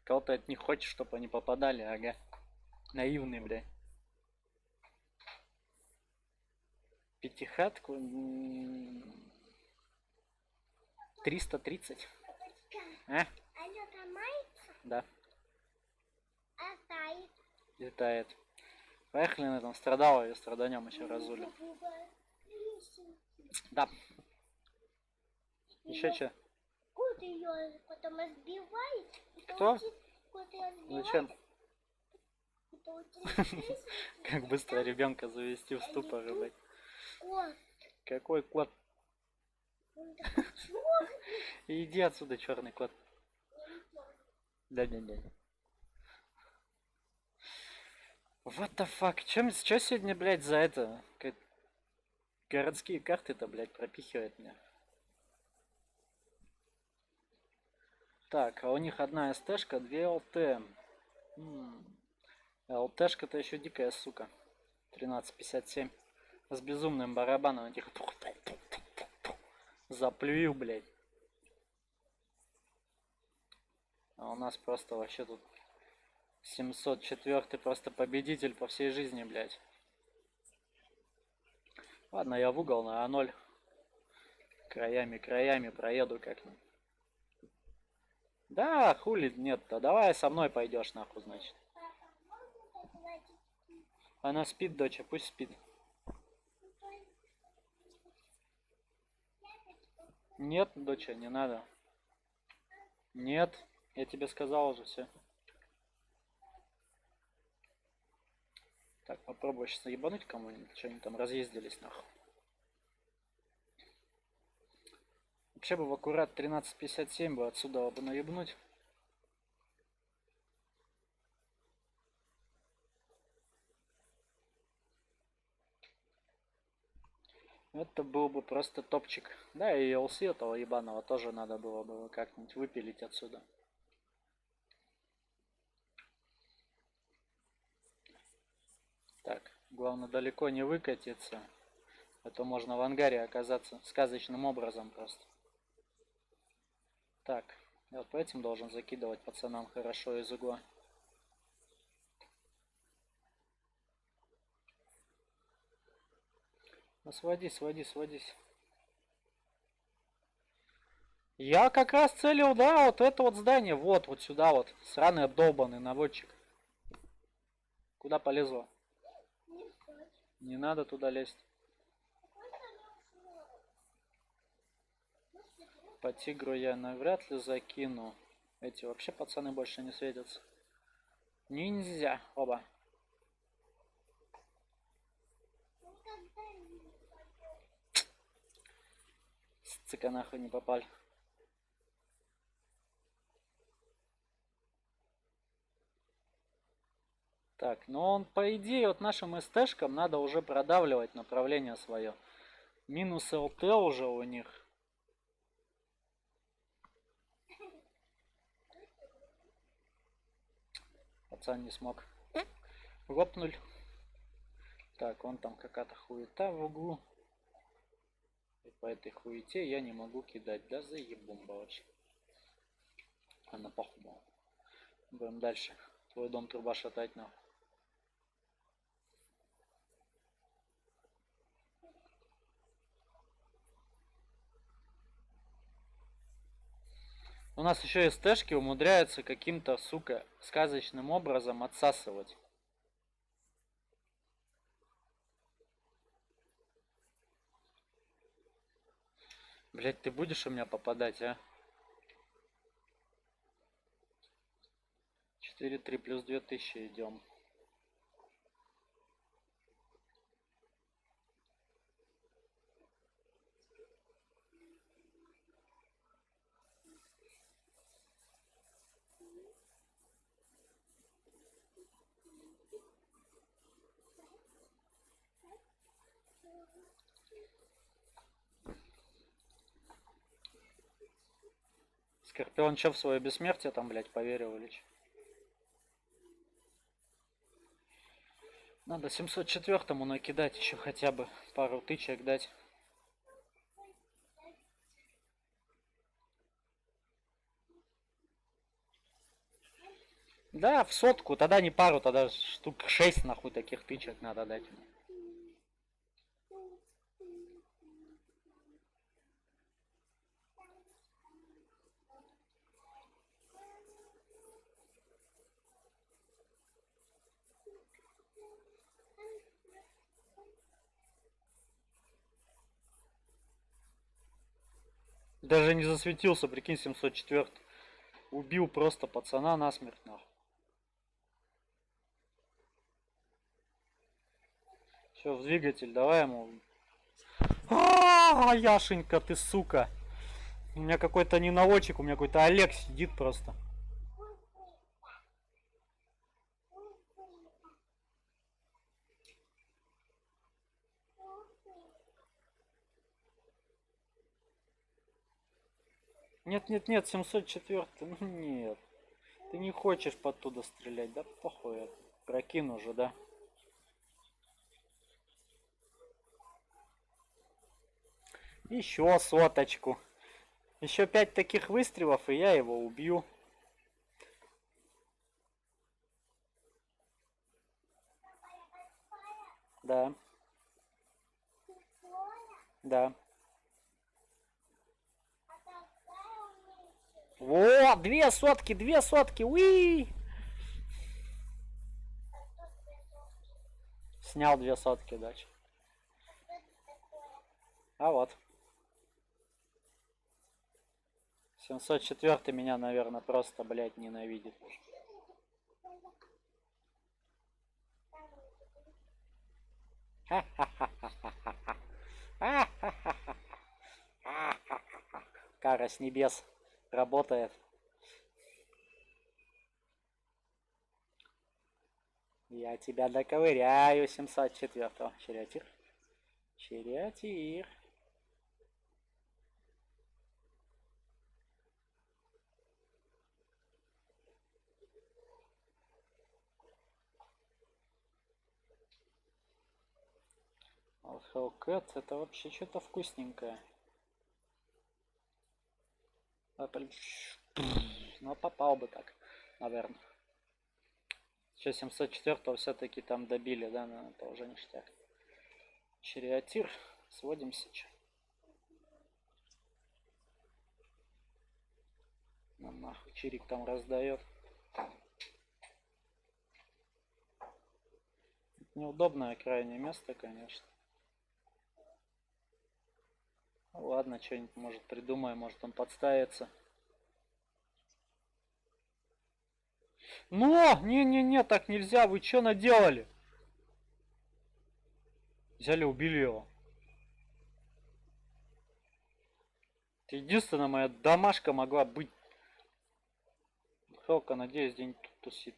Кого-то от них хочешь, чтобы они попадали, ага. Наивный, блядь. Пятихатку 330. А? Да. Летает. Поехали на этом страдала и страданем еще разулю. Да. Еще что? Кто? Зачем? Как быстро ребенка завести в ступор, блядь. Какой кот? Иди отсюда, черный кот. Да-да-да. What the fuck? Чё сегодня, блядь, за это? Городские карты-то, блядь, пропихивает мне. Так, а у них одна СТшка, 2 ЛТ. ЛТшка-то еще дикая, сука. 13,57. С безумным барабаном этих. Заплюю, блядь. А у нас просто вообще тут 704 просто победитель по всей жизни, блядь. Ладно, я в угол на А0. Краями проеду как-нибудь. Да, хули нет-то. Давай со мной пойдешь, нахуй, значит. Она спит, доча, пусть спит. Нет, доча, не надо. Нет, я тебе сказал уже все. Так, попробую сейчас ебануть кому-нибудь. Что они там разъездились, нахуй. Вообще бы в аккурат 13,57 бы отсюда бы наебнуть. Это был бы просто топчик. Да, и LC этого ебаного тоже надо было бы как-нибудь выпилить отсюда. Так, главное далеко не выкатиться. А то можно в ангаре оказаться сказочным образом просто. Так, я вот по этим должен закидывать пацанам хорошо из угла. Ну сводись. Я как раз целил, да, вот это вот здание. Вот сюда вот. Сраный обдолбанный наводчик. Куда полезла? Не надо туда лезть. По тигру я навряд ли закину. Эти вообще пацаны больше не светятся. Ниндзя. Оба. Цыка нахуй не попали. Так, ну он по идее вот нашим СТшкам надо уже продавливать направление свое. Минус ЛТ уже у них. Пацан не смог. Лопнули. Так, вон там какая-то хуета в углу. И по этой хуете я не могу кидать. Да заебумба вообще. Она похуй. Будем дальше. Твой дом труба шатать нахуй. У нас еще СТшки умудряются каким-то, сука, сказочным образом отсасывать. Блять, ты будешь у меня попадать, а? 4-3 плюс 2000 идем. Скорпион что в свое бессмертие там, блять, поверил или че? Надо 704-му накидать еще хотя бы пару тычек дать. Да, в сотку, тогда не пару, тогда штук 6 нахуй таких тычек надо дать. Даже не засветился, прикинь, 704. Убил просто пацана насмерть, нахуй. Все, в двигатель, давай ему. Яшенька, ты сука. У меня какой-то не наводчик, у меня какой-то Олег сидит просто. Нет, нет, нет, 704. Ну нет. Ты не хочешь оттуда стрелять, да? Похуй. Прокину уже, да? Еще соточку. Еще 5 таких выстрелов, и я его убью. Да. Да. Во, 2 сотки, 2 сотки, уи! Снял 2 сотки, дальше. А вот. 704 меня, наверное, просто, блядь, ненавидит. Кара с небес работает. Я тебя доковыряю, 704-го. Черятир. Черятир. Hellcat, это вообще что-то вкусненькое. Ну, попал бы так, наверное. Сейчас 704 все-таки там добили, да, но это уже ништяк. Чериатир, сводимся. Ну, нахуй, чирик там раздает. Неудобное крайнее место, конечно. Ну, ладно, что-нибудь может придумаем, может он подставится. Но! Не-не-не, так нельзя, вы что наделали? Взяли, убили его. Это единственная моя домашка могла быть. Хелка, надеюсь, день тут тусит.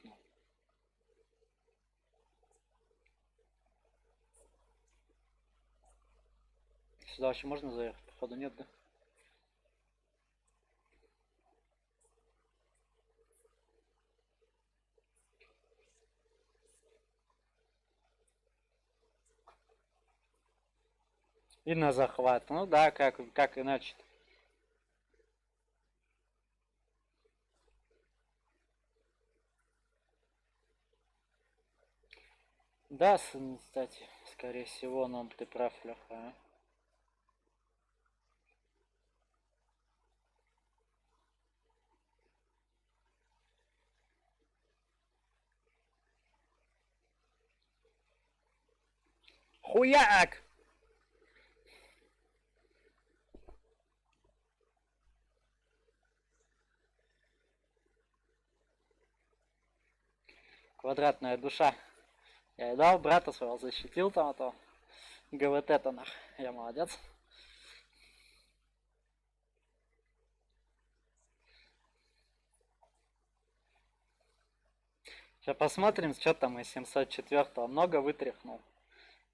Сюда вообще можно заехать? Походу нет, да? И на захват. Ну да, как иначе. Да, кстати, скорее всего, но ты прав, Леха. А? Хуяк! Квадратная душа. Я и дал брата своего, защитил там, а то ГВТ-то нах. Я молодец. Сейчас посмотрим, что там из 704-го. Много вытряхнул.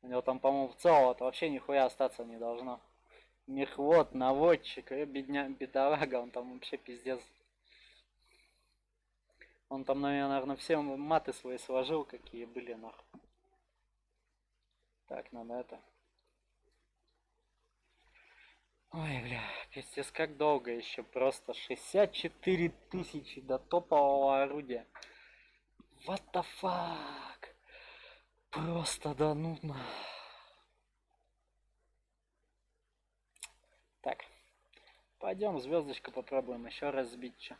У него там, по-моему, в целом вообще нихуя остаться не должно. Мехвод, наводчик, бедолага, он там вообще пиздец. Он там, наверное, все маты свои сложил, какие были, нахуй. Так, надо это. Ой, бля, пиздец, как долго еще? Просто 64 тысячи до топового орудия. What the fuck? Просто да нудно. Так, пойдем звездочку попробуем еще раз сбить. Че.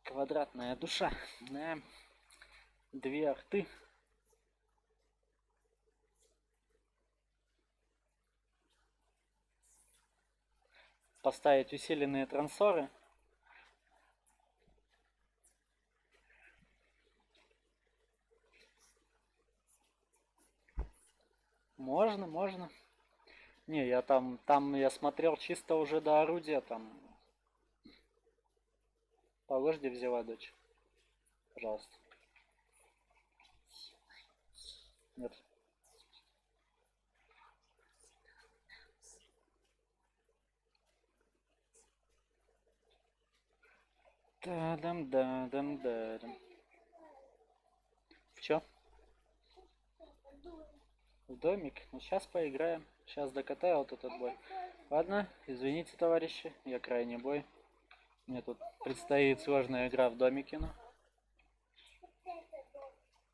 Квадратная душа. Да. Две арты. Поставить усиленные трансоры. Можно, можно. Не, я там я смотрел чисто уже до орудия, там. Положь, где взяла дочь. Пожалуйста. Нет. Да-дам-да-дам-да-дам. В чё? В домик? Ну сейчас поиграем. Сейчас докатаю вот этот бой. Ладно, извините, товарищи, я крайний бой. Мне тут предстоит сложная игра в домике, ну.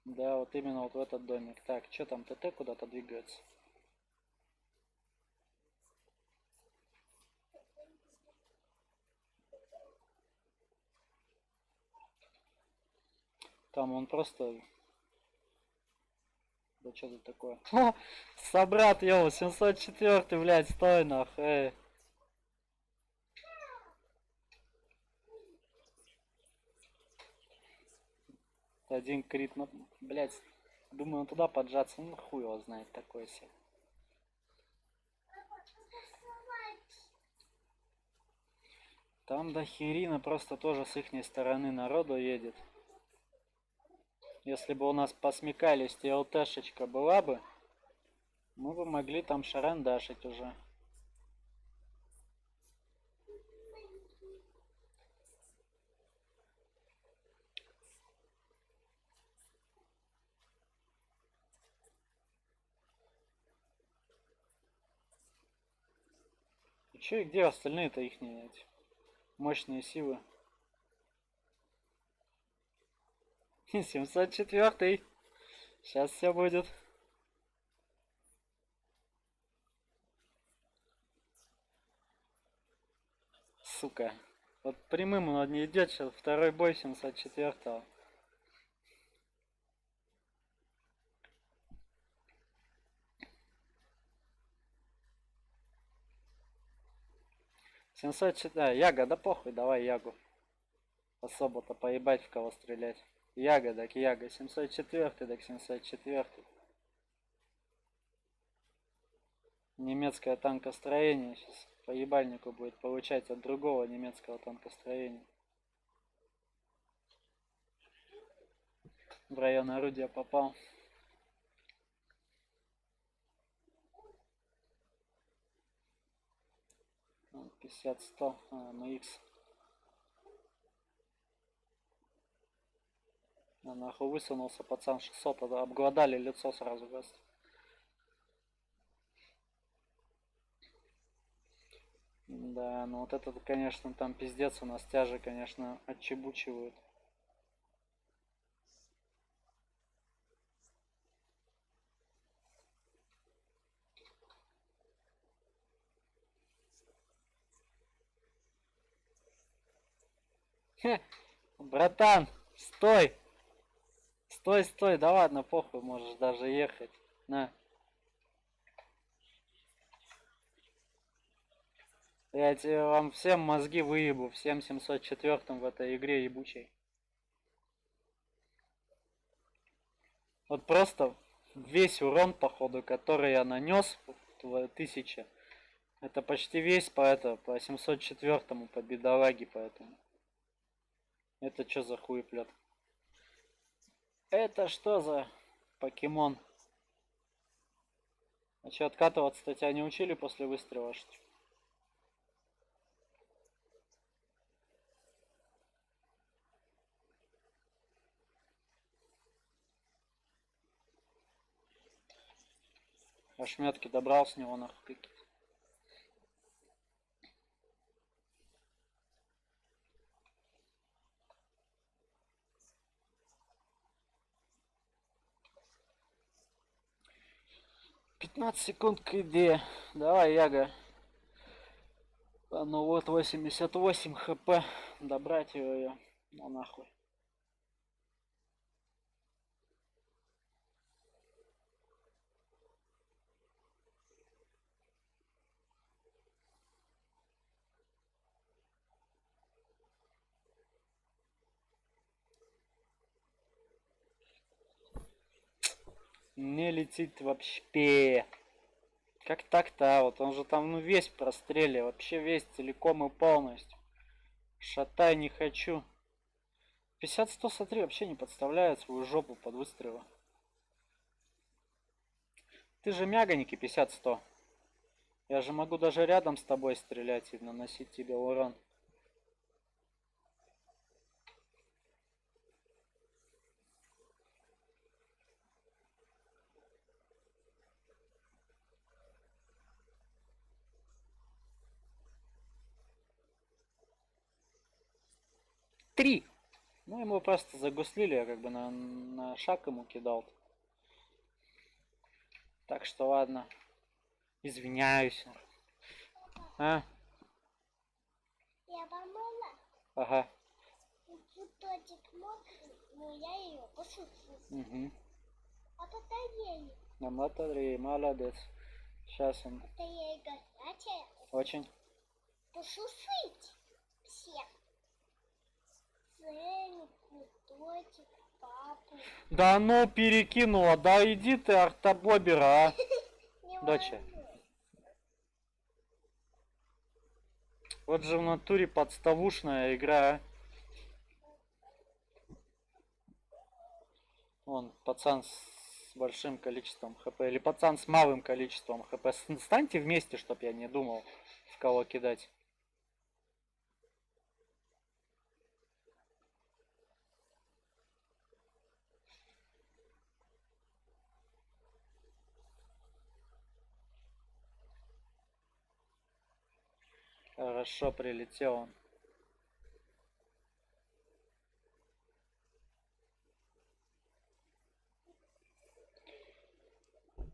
Да, вот именно вот в этот домик. Так, что там, ТТ куда-то двигается? Там он просто... Да что тут такое? О, собрат, йоу, 704, блядь, стой нахуй. Один крит, ну, блядь, думаю, туда поджаться, ну хуй его знает, такой себе. Там до херина просто тоже с ихней стороны народу едет. Если бы у нас посмекались и ЛТшечка была бы, мы бы могли там шарандашить уже. И чё, и где остальные-то ихние эти мощные силы? 704. Сейчас все будет. Сука. Вот прямым он не идет, сейчас второй бой 704-го. Яга, да похуй, давай Ягу. Особо-то поебать в кого стрелять. Яга, так Яга. 704, так 704. Немецкое танкостроение сейчас по ебальнику будет получать от другого немецкого танкостроения. В район орудия попал. 50-100. Ну X. Нахуй высунулся пацан 600, обглодали лицо сразу гаст. Да, ну вот этот, конечно, там пиздец у нас тяжи, конечно, отчебучивают. Хе, братан, стой! Стой, стой, да ладно, похуй, можешь даже ехать. На. Я тебе вам всем мозги выебу, всем 704 в этой игре ебучей. Вот просто весь урон, походу, который я нанес в 1000, это почти весь по 704 по бедолаге, поэтому. Это что за хуеплет? Это что за покемон? А что, откатываться-то тебя не учили после выстрела, что ли? Ошметки добрал с него нахуй. 15 секунд к еде. Давай, Яга. Ну вот 88 хп. Добрать ее. Ну нахуй. Не летит вообще. Как так-то? Вот он же там ну весь в простреле. Вообще весь целиком и полностью. Шатай не хочу. 50-100, смотри, вообще не подставляет свою жопу под выстрелы. Ты же мягонький 50-100. Я же могу даже рядом с тобой стрелять и наносить тебе урон. Три! Ну, ему просто загуслили, я как бы на шаг ему кидал. Так что ладно. Извиняюсь. А? Я помыла. Ага. Цветочек мокрый, но я ее посушу. Угу. А батарея? На батарее, молодец. Сейчас он. Батарея горячая. Очень. Посушить всех. Ценник, цветочек, папу. Да ну перекинула. Да иди ты, артобобера, а. Доча. Вот же в натуре подставушная игра, а. Вон, пацан с большим количеством хп. Или пацан с малым количеством хп. Станьте вместе, чтоб я не думал, в кого кидать. Хорошо, прилетел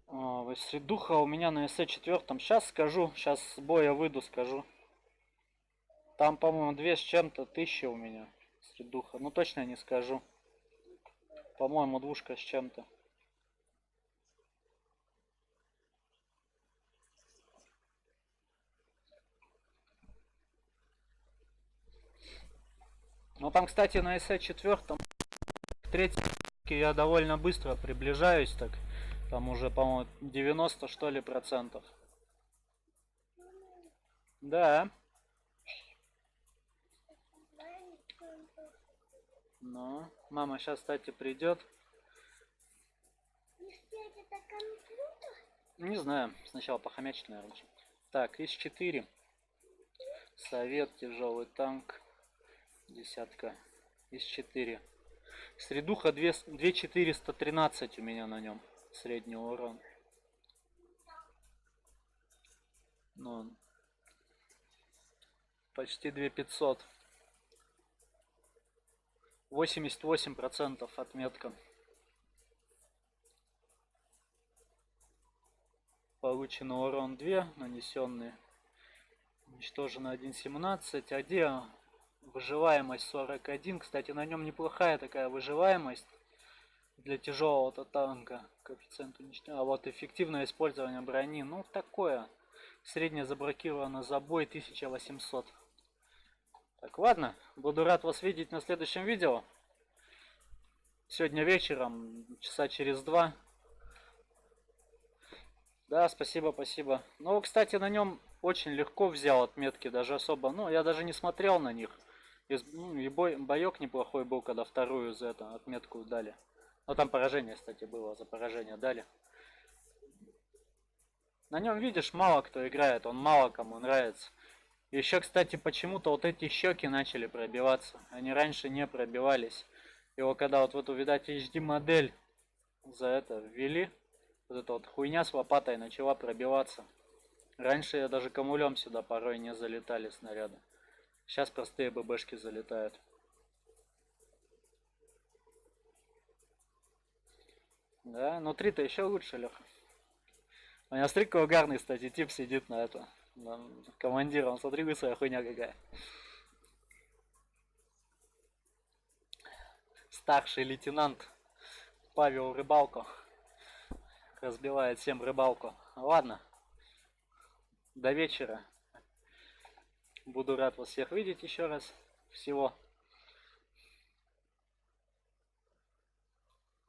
он. Средуха у меня на СС-4. Сейчас скажу. Сейчас с боя выйду, скажу. Там, по-моему, 2 с чем-то 1000 у меня. Средуха. Ну, точно не скажу. По-моему, 2 с чем-то. Ну, там, кстати, на СС-4 третий я довольно быстро приближаюсь. Так, там уже, по-моему, 90 что ли процентов. Да. Ну, мама сейчас, кстати, придет. Это компьютер? Не знаю, сначала похомячить, наверное. Так, из 4. Совет, тяжелый танк. Десятка из 4. Средуха 2413 у меня на нем. Средний урон. Ну, почти 2500. 88% отметка. Получено урон 2, нанесенные. Уничтожено 1.17. А где выживаемость 41? Кстати, на нем неплохая такая выживаемость для тяжелого танка. Коэффициент уничтожения. А вот эффективное использование брони. Ну, такое. Средняя заблокирована забой 1800. Так, ладно. Буду рад вас видеть на следующем видео. Сегодня вечером, часа через 2. Да, спасибо, спасибо. Ну, кстати, на нем очень легко взял отметки, даже особо. Ну, я даже не смотрел на них. И боек неплохой был, когда вторую за это отметку дали. Ну, там поражение, кстати, было, за поражение дали. На нем, видишь, мало кто играет, он мало кому нравится. Еще, кстати, почему-то вот эти щеки начали пробиваться. Они раньше не пробивались. Его когда вот в эту, видать, HD модель за это ввели, вот эта вот хуйня с лопатой начала пробиваться. Раньше я даже камулем сюда порой не залетали снаряды. Сейчас простые ББшки залетают. Да, внутри-то еще лучше, Леха. У меня смотри, какой угарный, кстати, тип сидит на это. На командиром, смотри, лысая хуйня какая. Старший лейтенант Павел Рыбалко. Разбивает всем рыбалку. Ладно. До вечера. Буду рад вас всех видеть еще раз. Всего